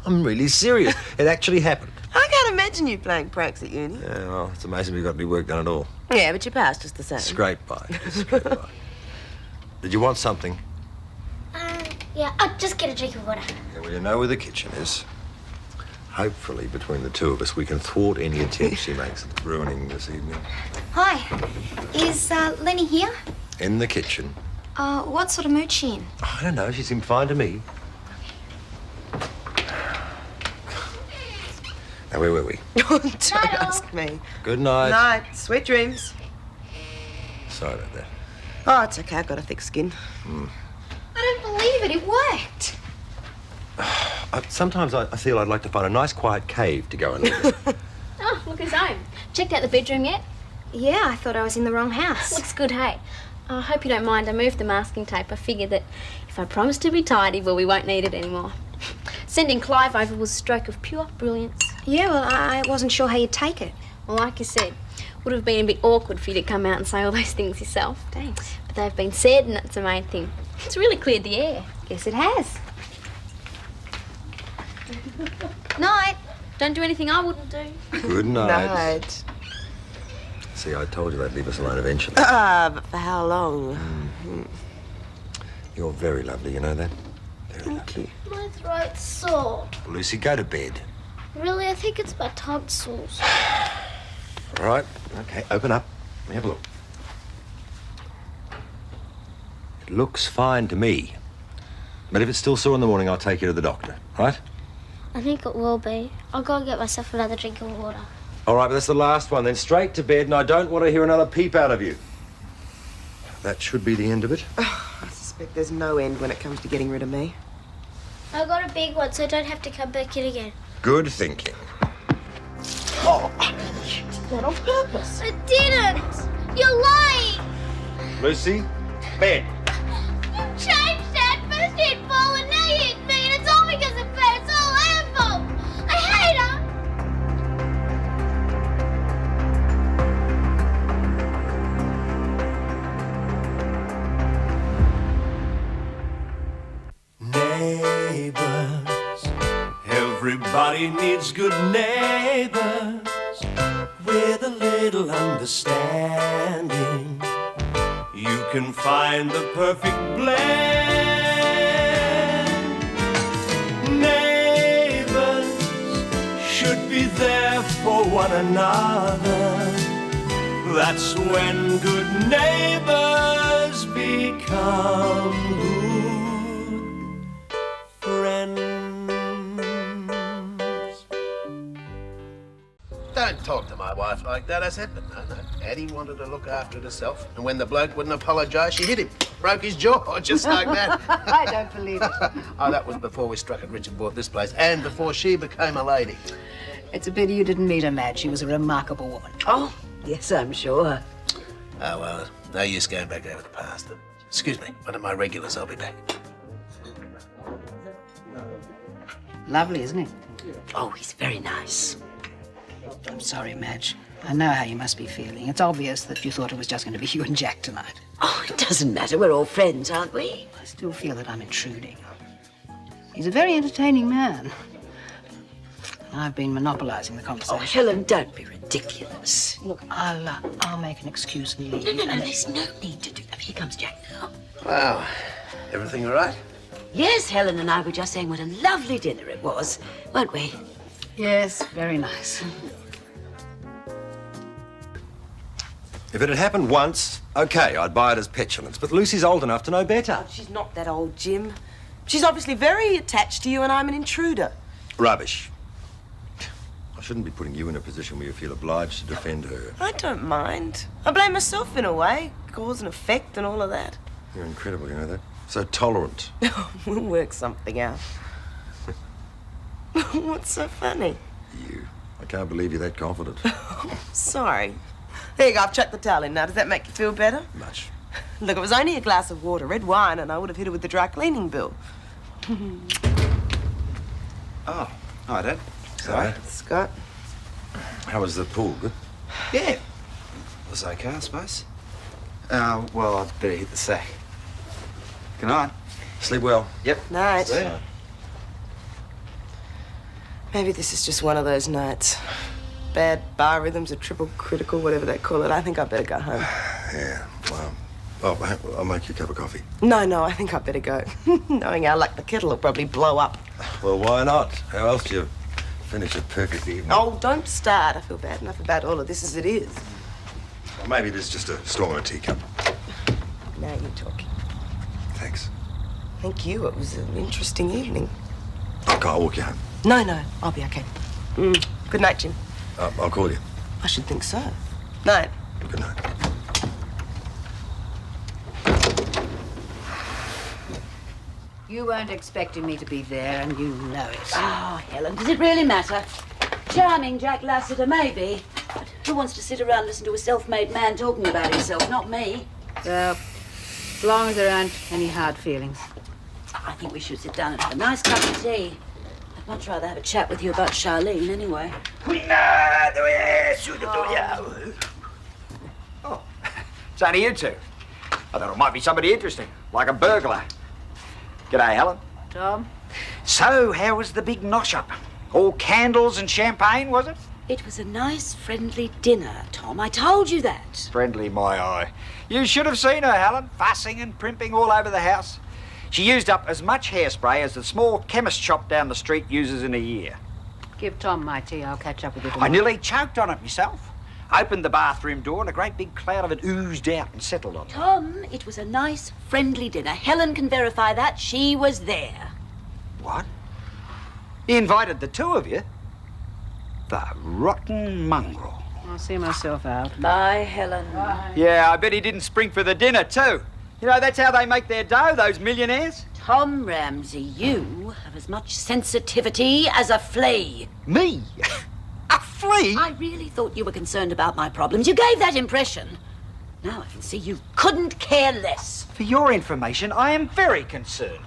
I'm really serious. It actually happened. I can't imagine you playing pranks at uni. Yeah, well, it's amazing we got any work done at all. Yeah, but you passed just the same. Scrape by. Just scrape by. Did you want something? Yeah, I'll just get a drink of water. Yeah, well, you know where the kitchen is. Hopefully, between the two of us, we can thwart any attempts she makes at ruining this evening. Hi. Is Lenny here? In the kitchen. What sort of mood she in? I don't know. She seemed fine to me. Now, where were we? Don't ask me. Good night. Night. Sweet dreams. Sorry about that. Oh, it's okay. I've got a thick skin. Mm. I don't believe it. It worked. Sometimes I feel I'd like to find a nice quiet cave to go and live in. Oh, look who's home. Checked out the bedroom yet? Yeah, I thought I was in the wrong house. Looks good, hey? I hope you don't mind. I moved the masking tape. I figured that if I promise to be tidy, well, we won't need it anymore. Sending Clive over was a stroke of pure brilliance. Yeah, well, I wasn't sure how you'd take it. Well, like you said, would have been a bit awkward for you to come out and say all those things yourself. Thanks. But they've been said, and that's the main thing. It's really cleared the air. Guess it has. Night. Don't do anything I wouldn't do. Good night. Night. See, I told you they'd leave us alone eventually. But for how long? You're very lovely, you know that? Thank you. My throat's sore. Lucy, go to bed. Really, I think it's my tonsils. All right. Okay, open up. Let me have a look. It looks fine to me. But if it's still sore in the morning, I'll take you to the doctor, right? I think it will be. I'll go and get myself another drink of water. All right, but that's the last one. Then straight to bed, and I don't want to hear another peep out of you. That should be the end of it. I suspect there's no end when it comes to getting rid of me. I got a big one, so I don't have to come back in again. Good thinking. Oh, not on purpose. I didn't! You're lying! Lucy, bed. You changed Dad. First you'd fall and now you hit me, and it's all because of Pat. It's all her fault. I hate her. Neighbours, everybody needs good neighbours with a little understanding. You can find the perfect blend. Neighbours should be there for one another. That's when good neighbours become good friends. Don't talk to my wife like that, I said. But no. Haddy wanted to look after herself. And when the bloke wouldn't apologise, she hit him. Broke his jaw, just like that. I don't believe it. Oh, that was before we struck it rich and bought this place. And before she became a lady. It's a pity you didn't meet her, Madge. She was a remarkable woman. Oh, yes, I'm sure. Oh, well, no use going back over the past. Excuse me, one of my regulars, I'll be back. Lovely, isn't he? Oh, he's very nice. I'm sorry, Madge. I know how you must be feeling. It's obvious that you thought it was just going to be you and Jack tonight. Oh, it doesn't matter. We're all friends, aren't we? I still feel that I'm intruding. He's a very entertaining man. And I've been monopolising the conversation. Oh, Helen, don't be ridiculous. Look, I'll make an excuse and leave. No, there's no need to do that. Here comes Jack now. Wow, everything all right? Yes, Helen and I were just saying what a lovely dinner it was, weren't we? Yes, very nice. If it had happened once, okay, I'd buy it as petulance. But Lucy's old enough to know better. Oh, she's not that old, Jim. She's obviously very attached to you and I'm an intruder. Rubbish. I shouldn't be putting you in a position where you feel obliged to defend her. I don't mind. I blame myself in a way. Cause and effect and all of that. You're incredible, you know that? So tolerant. We'll work something out. What's so funny? You. I can't believe you're that confident. Sorry. There you go, I've chucked the towel in now. Does that make you feel better? Much. Look, it was only a glass of water, red wine, and I would have hit her with the dry cleaning bill. Oh, hi, Dad. Sorry. Scott. How was the pool? Good? Yeah. It was okay, I suppose. Well, I'd better hit the sack. Good night. Sleep well. Yep. Night. See ya. Maybe this is just one of those nights. Bad bar rhythms or triple critical, whatever they call it. I think I'd better go home. Yeah, well, I'll make you a cup of coffee. No, I think I'd better go. Knowing how luck the kettle will probably blow up. Well, why not? How else do you finish a perfect evening? Oh, don't start. I feel bad enough about all of this as it is. Well, maybe it is just a storm in a teacup. Now you're talking. Thanks. Thank you. It was an interesting evening. Okay, I'll walk you home. No, I'll be okay. Good night, Jim. I'll call you. I should think so. Night. Good night. You weren't expecting me to be there, and you know it. Oh, Helen, does it really matter? Charming Jack Lassiter, maybe. But who wants to sit around and listen to a self-made man talking about himself? Not me. Well, as long as there aren't any hard feelings. I think we should sit down and have a nice cup of tea. I'd much rather have a chat with you about Charlene, anyway. Oh, it's only you two. I thought it might be somebody interesting, like a burglar. G'day, Helen. Tom? So, how was the big nosh-up? All candles and champagne, was it? It was a nice, friendly dinner, Tom. I told you that. Friendly, my eye. You should have seen her, Helen, fussing and primping all over the house. She used up as much hairspray as the small chemist shop down the street uses in a year. Give Tom my tea. I'll catch up with you I tomorrow. nearly choked on it myself. Opened the bathroom door and a great big cloud of it oozed out and settled on me. Tom, it was a nice, friendly dinner. Helen can verify that. She was there. What? He invited the two of you? The rotten mongrel. I'll see myself out. Bye, Helen. Yeah, I bet he didn't spring for the dinner too. You know, that's how they make their dough, those millionaires. Tom Ramsay, you have as much sensitivity as a flea. Me? A flea? I really thought you were concerned about my problems. You gave that impression. Now I can see you couldn't care less. For your information, I am very concerned.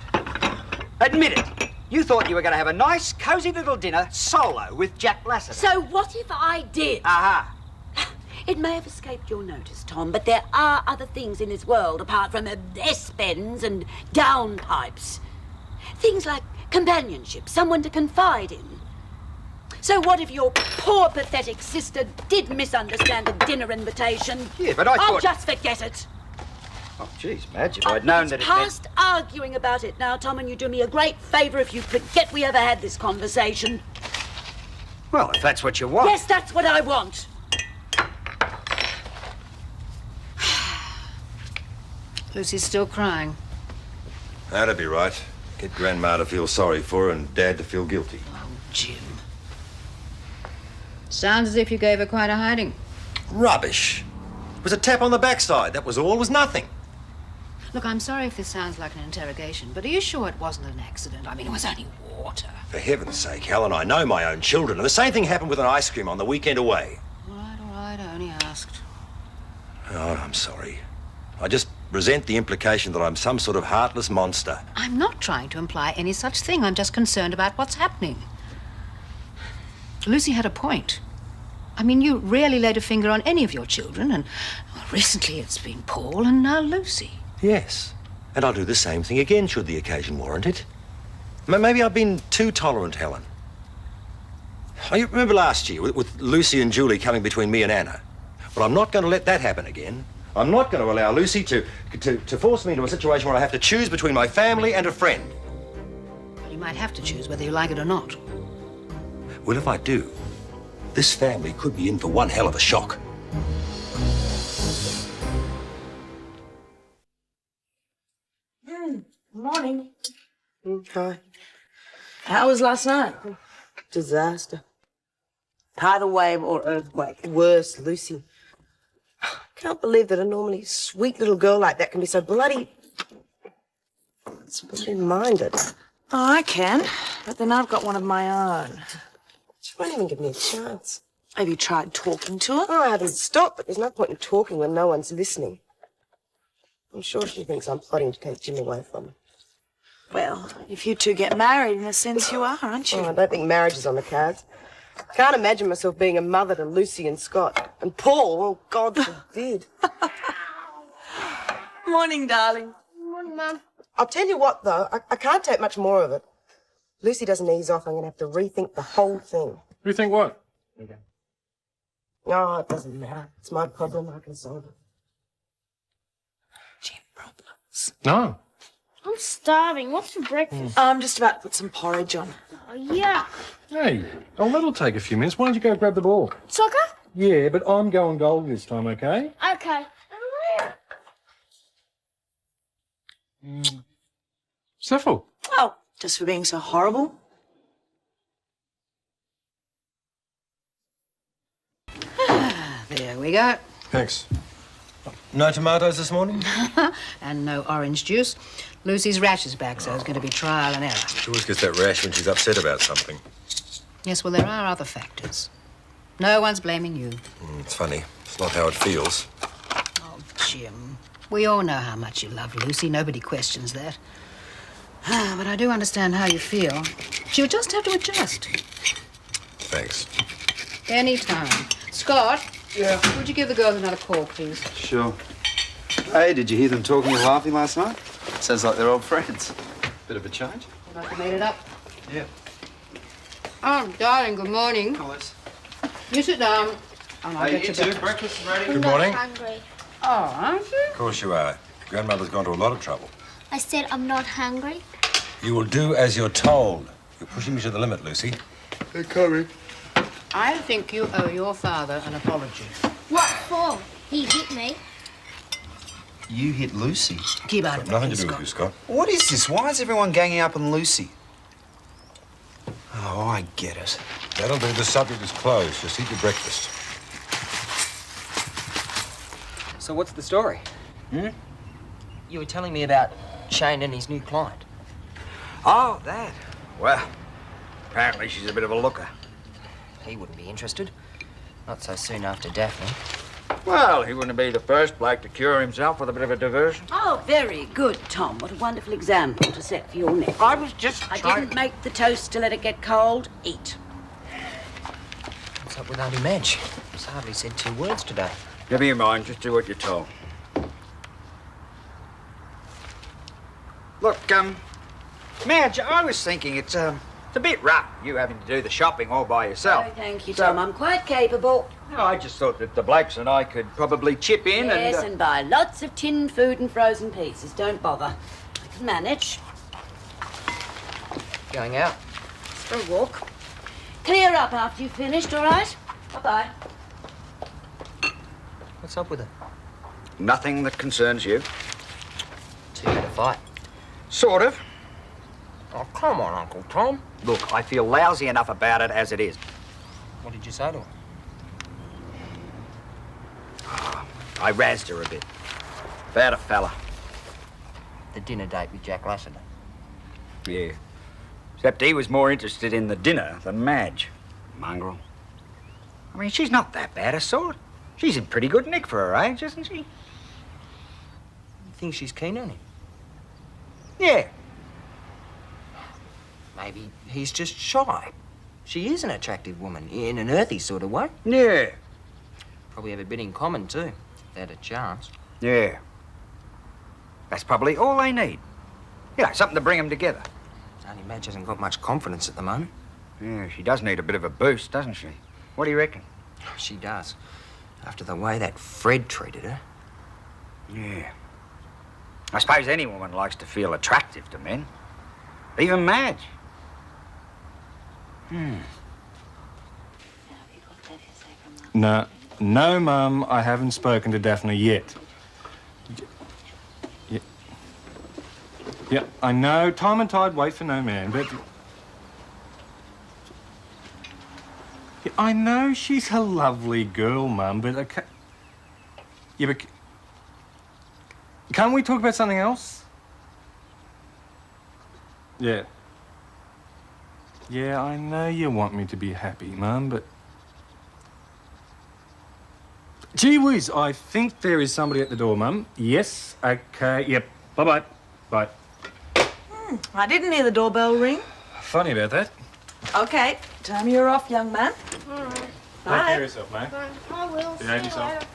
Admit it. You thought you were going to have a nice, cosy little dinner solo with Jack Lassiter. So what if I did? Aha. It may have escaped your notice, Tom, but there are other things in this world apart from S-bends and downpipes. Things like companionship, someone to confide in. So what if your poor, pathetic sister did misunderstand a dinner invitation? Yeah, but I I'll thought... just forget it. Oh, geez, Madge, if I'd known that it meant... Past arguing about it now, Tom, and you do me a great favour if you forget we ever had this conversation. Well, if that's what you want. Yes, that's what I want. Lucy's still crying. That'd be right. Get Grandma to feel sorry for her and Dad to feel guilty. Oh, Jim. Sounds as if you gave her quite a hiding. Rubbish. It was a tap on the backside. That was all. It was nothing. Look, I'm sorry if this sounds like an interrogation, but are you sure it wasn't an accident? I mean, it was only water. For heaven's sake, Helen, I know my own children. And the same thing happened with an ice cream on the weekend away. All right, I only asked. Oh, I'm sorry. I just resent the implication that I'm some sort of heartless monster. I'm not trying to imply any such thing. I'm just concerned about what's happening. Lucy had a point. I mean, you rarely laid a finger on any of your children, and well, recently it's been Paul and now Lucy. Yes. And I'll do the same thing again should the occasion warrant it. Maybe I've been too tolerant, Helen. Oh, you remember last year with Lucy and Julie coming between me and Anna? Well, I'm not going to let that happen again. I'm not going to allow Lucy to force me into a situation where I have to choose between my family and a friend. Well, you might have to choose whether you like it or not. Well, if I do, this family could be in for one hell of a shock. Morning. Hi. How was last night? Disaster. Tidal wave or earthquake. Worse, Lucy. Can't believe that a normally sweet little girl like that can be so bloody split-minded. Oh, I can, but then I've got one of my own. She won't even give me a chance. Have you tried talking to her? Oh, I haven't stopped, but there's no point in talking when no one's listening. I'm sure she thinks I'm plotting to take Jim away from her. Well, if you two get married, in a sense you are, aren't you? Oh, I don't think marriage is on the cards. I can't imagine myself being a mother to Lucy and Scott. And Paul, oh, God forbid. Morning, darling. Morning, Mum. I'll tell you what, though, I can't take much more of it. Lucy doesn't ease off, I'm going to have to rethink the whole thing. Rethink what? Oh, it doesn't matter. It's my problem. I can solve it. Jim problems. No. I'm starving. What's for breakfast? I'm just about to put some porridge on. Oh, yeah. Hey, that'll take a few minutes. Why don't you go grab the ball? Soccer? Yeah, but I'm going goal this time, okay? Okay. Seffel. Oh, just for being so horrible. Here we go. Thanks. No tomatoes this morning? And no orange juice. Lucy's rash is back, so it's going to be trial and error. She always gets that rash when she's upset about something. Yes, well, there are other factors. No one's blaming you. It's funny. It's not how it feels. Oh, Jim. We all know how much you love Lucy. Nobody questions that. But I do understand how you feel. She'll just have to adjust. Thanks. Any time. Scott? Yeah? Would you give the girls another call, please? Sure. Hey, did you hear them talking and laughing last night? Sounds like they're old friends. Bit of a change. Like they made it up. Yeah. Oh, darling, good morning. Oh, Liz. You sit down, and I'll Hey, get you you too. Breakfast is ready. Good morning. Hungry. Oh, aren't you? Of course you are. Grandmother's gone to a lot of trouble. I said I'm not hungry. You will do as you're told. You're pushing me to the limit, Lucy. They're coming. I think you owe your father an apology. What for? He hit me. You hit Lucy. Keep out of it, Nothing to do Scott. with you, Scott. What is this? Why is everyone ganging up on Lucy? Oh, I get it. That'll do. The subject is closed. Just eat your breakfast. So what's the story? You were telling me about Shane and his new client. Oh, that. Well, apparently she's a bit of a looker. He wouldn't be interested. Not so soon after Daphne. Well, he wouldn't be the first bloke to cure himself with a bit of a diversion. Oh, very good, Tom. What a wonderful example to set for your neck. I was just I didn't make the toast to let it get cold. Eat. What's up with Auntie Madge? She's hardly said 2 words today. Never you mind, just do what you're told. Look, Madge, I was thinking it's a bit rough, you having to do the shopping all by yourself. Oh, thank you, Tom. I'm quite capable. No, I just thought that the blokes and I could probably chip in Yes, and... and buy lots of tinned food and frozen pieces. Don't bother. I can manage. Going out? For a walk. Clear up after you've finished, all right? Bye-bye. What's up with her? Nothing that concerns you. Too bad to fight. Sort of. Oh, come on, Uncle Tom. Look, I feel lousy enough about it as it is. What did you say to her? I razzed her a bit. About a fella. The dinner date with Jack Lassiter. Yeah. Except he was more interested in the dinner than Madge. Mongrel. I mean, she's not that bad a sort. She's in pretty good nick for her age, isn't she? You think she's keen on him? Yeah. Maybe he's just shy. She is an attractive woman, in an earthy sort of way. Yeah. Probably have a bit in common, too, if they had a chance. Yeah. That's probably all they need. You know, something to bring them together. Auntie Madge hasn't got much confidence at the moment. Yeah, she does need a bit of a boost, doesn't she? What do you reckon? She does. After the way that Fred treated her. Yeah. I suppose any woman likes to feel attractive to men. Even Madge. No, Mum, I haven't spoken to Daphne yet. Yeah, I know. Time and tide wait for no man, but... Yeah, I know she's a lovely girl, Mum, but I can't... Yeah, but... Can't we talk about something else? Yeah. Yeah, I know you want me to be happy, Mum, but... Gee whiz, I think there is somebody at the door, Mum. Yes, okay, yep. Bye-bye. Bye. I didn't hear the doorbell ring. Funny about that. Okay, time you're off, young man. Take Bye. care of yourself, mate. I will. Behave yourself.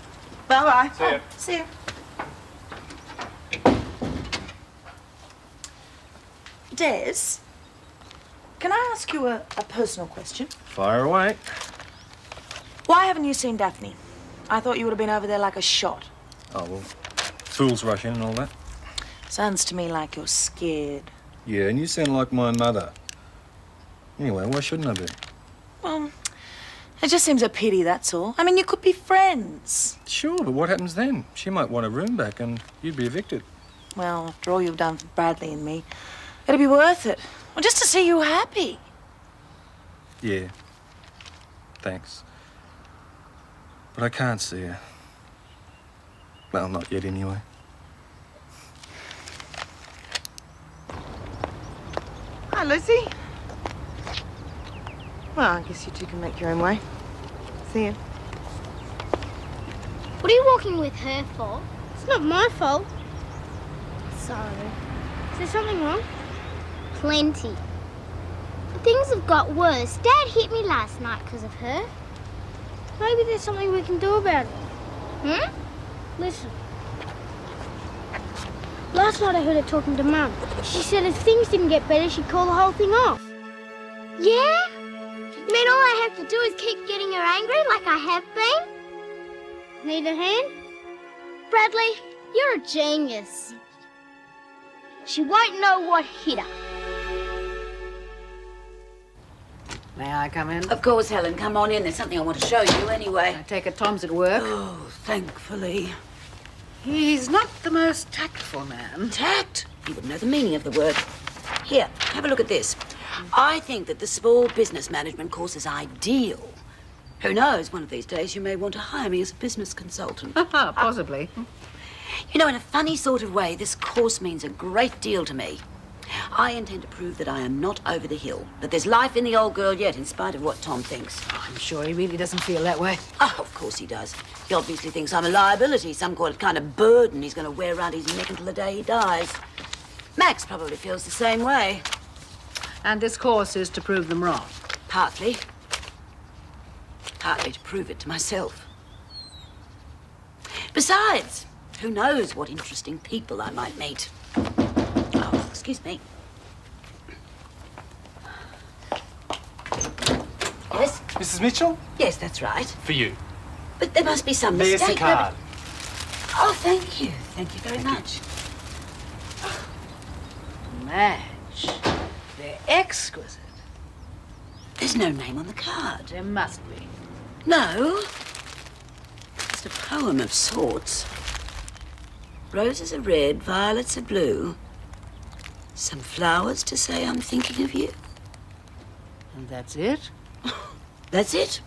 Bye-bye. See ya. See you. Des, can I ask you a personal question? Fire away. Why haven't you seen Daphne? I thought you would have been over there like a shot. Oh, well, fools rush in and all that. Sounds to me like you're scared. Yeah, and you sound like my mother. Anyway, why shouldn't I be? Well, it just seems a pity, that's all. I mean, you could be friends. Sure, but what happens then? She might want her room back and you'd be evicted. Well, after all you've done for Bradley and me, it'd be worth it. Well, just to see you happy. Yeah. Thanks. But I can't see her. Well, not yet anyway. Hi, Lucy. Well, I guess you two can make your own way. See you. What are you walking with her for? It's not my fault. Sorry. Is there something wrong? Plenty. Things have got worse. Dad hit me last night because of her. Maybe there's something we can do about it. Listen. Last night I heard her talking to Mum. She said if things didn't get better, she'd call the whole thing off. Yeah? You mean all I have to do is keep getting her angry like I have been? Need a hand? Bradley, you're a genius. She won't know what hit her. May I come in? Of course, Helen. Come on in. There's something I want to show you anyway. I take it Tom's at work? Oh, thankfully. He's not the most tactful man. Tact? You wouldn't know the meaning of the word. Here, have a look at this. I think that the small business management course is ideal. Who knows, one of these days you may want to hire me as a business consultant. Possibly. You know, in a funny sort of way, this course means a great deal to me. I intend to prove that I am not over the hill, that there's life in the old girl yet, in spite of what Tom thinks. I'm sure he really doesn't feel that way. Oh, of course he does. He obviously thinks I'm a liability, some kind of burden he's going to wear around his neck until the day he dies. Max probably feels the same way. And this course is to prove them wrong? Partly. Partly to prove it to myself. Besides, who knows what interesting people I might meet. Oh, excuse me. Yes? Mrs. Mitchell? Yes, that's right. For you. But there must be some There's mistake. the card. Oh, thank you. Thank you very much. Madge, they're exquisite. There's no name on the card. There must be. No. It's a poem of sorts. Roses are red, violets are blue. Some flowers to say I'm thinking of you. And that's it? That's it.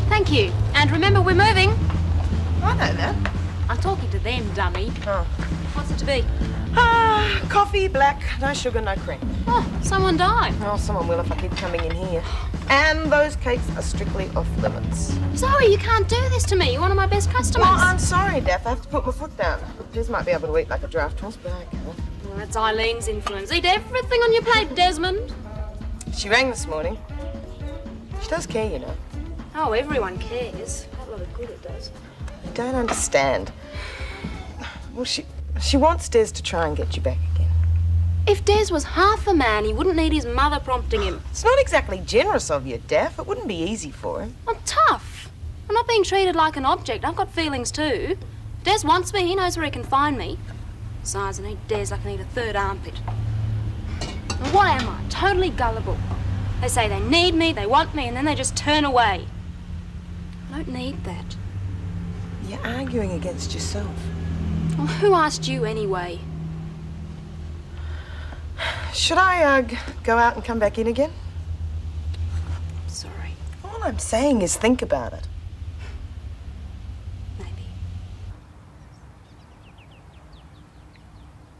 Thank you. And remember, we're moving. I know that. I'm talking to them, dummy. Oh. What's it to be? Coffee, black, no sugar, no cream. Oh, someone died. Oh, someone will if I keep coming in here. And those cakes are strictly off limits. Zoe, you can't do this to me. You're one of my best customers. Well, I'm sorry, Daph. I have to put my foot down. Des might be able to eat like a draft horse, but I can't. Well, that's Eileen's influence. Eat everything on your plate, Desmond. She rang this morning. She does care, you know. Oh, everyone cares. A lot of good it does. I don't understand. Well, she wants Des to try and get you back again. If Des was half a man, he wouldn't need his mother prompting him. It's not exactly generous of you, Daph. It wouldn't be easy for him. I'm tough. I'm not being treated like an object. I've got feelings too. Des wants me. He knows where he can find me. Besides, I need Des like I need a third armpit. And what am I? Totally gullible. They say they need me, they want me, and then they just turn away. I don't need that. You're arguing against yourself. Well, who asked you anyway? Should I go out and come back in again? Sorry. All I'm saying is think about it.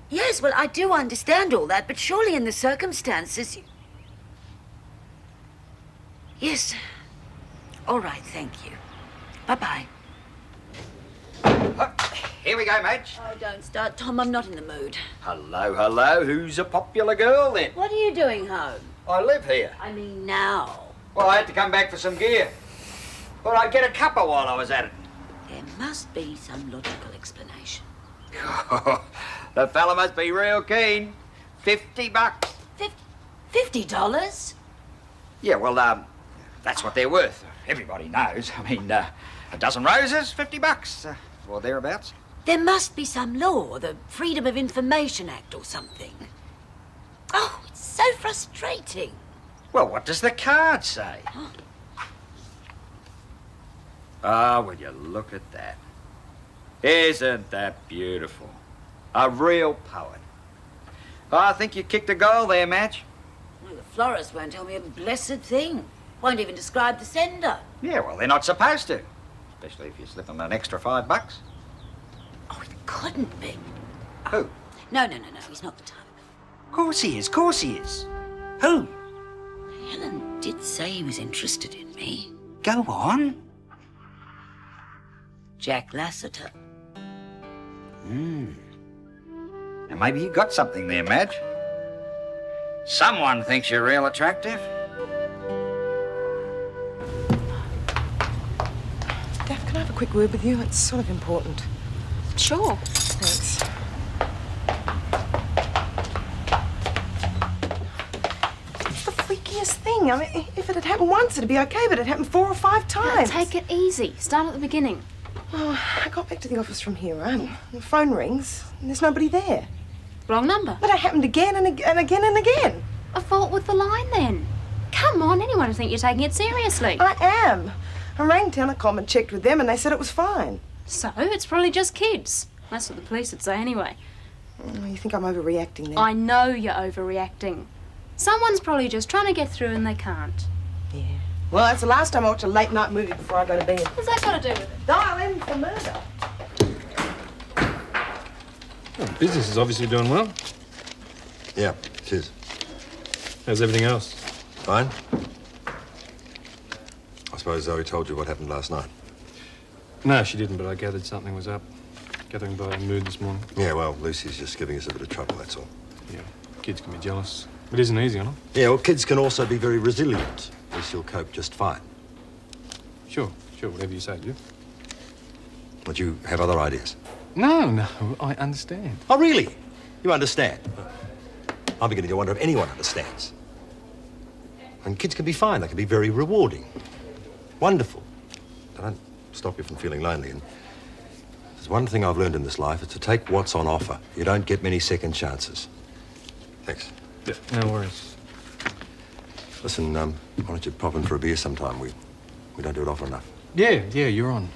Yes, well, I do understand all that, but surely in the circumstances... Yes. All right, thank you. Bye-bye. Here we go, Madge. Oh, don't start, Tom. I'm not in the mood. Hello, hello. Who's a popular girl, then? What are you doing home? I live here. I mean now. Well, I had to come back for some gear. Thought I'd get a cuppa while I was at it. There must be some logical explanation. The fella must be real keen. $50. $50? Yeah, well, that's what they're worth. Everybody knows. I mean, a dozen roses, $50. Or thereabouts. There must be some law, the Freedom of Information Act or something. Oh, it's so frustrating. Well, what does the card say? Ah, will you look at that. Isn't that beautiful? A real poet. I think you kicked a goal there, Madge. Well, the florist won't tell me a blessed thing. Won't even describe the sender. Yeah, well, they're not supposed to. Especially if you slip them an extra $5. Oh, it couldn't be. Who? No, he's not the type. Course he is, course he is. Who? Helen did say he was interested in me. Go on. Jack Lassiter. Now, maybe you got something there, Madge. Someone thinks you're real attractive. Daph, can I have a quick word with you? It's sort of important. Sure. Thanks. It's the freakiest thing. I mean, if it had happened once, it'd be okay, but it happened 4 or 5 times. Take it easy. Start at the beginning. Oh, I got back to the office from here, right? The phone rings, and there's nobody there. Wrong number. But it happened again and again and again. A fault with the line, then. Come on, anyone would think you're taking it seriously. I am. I rang Telecom and checked with them, and they said it was fine. So, it's probably just kids. That's what the police would say anyway. Oh, you think I'm overreacting then? I know you're overreacting. Someone's probably just trying to get through and they can't. Yeah. Well, that's the last time I watched a late-night movie before I go to bed. What's that got to do with it? Dial in for murder. Well, business is obviously doing well. Yeah, it is. How's everything else? Fine. I suppose Zoe told you what happened last night. No, she didn't, but I gathered something was up. Gathering by her mood this morning. Yeah, well, Lucy's just giving us a bit of trouble, that's all. Yeah, kids can be jealous. It isn't easy on them. Yeah, well, kids can also be very resilient. They still cope just fine. Sure, whatever you say, Jim. But you have other ideas? No, I understand. Oh, really? You understand? I'm beginning to wonder if anyone understands. And kids can be fine. They can be very rewarding. Wonderful. They don't stop you from feeling lonely. And there's one thing I've learned in this life, it's to take what's on offer. You don't get many second chances. Thanks. Yeah, no worries. Listen, why don't you pop in for a beer sometime? We don't do it often enough. Yeah, you're on.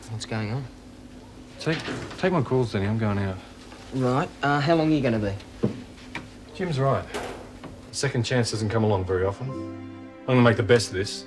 What's going on? Take my calls, Danny. I'm going out. Right. How long are you going to be? Jim's right. Second chance doesn't come along very often. I'm going to make the best of this.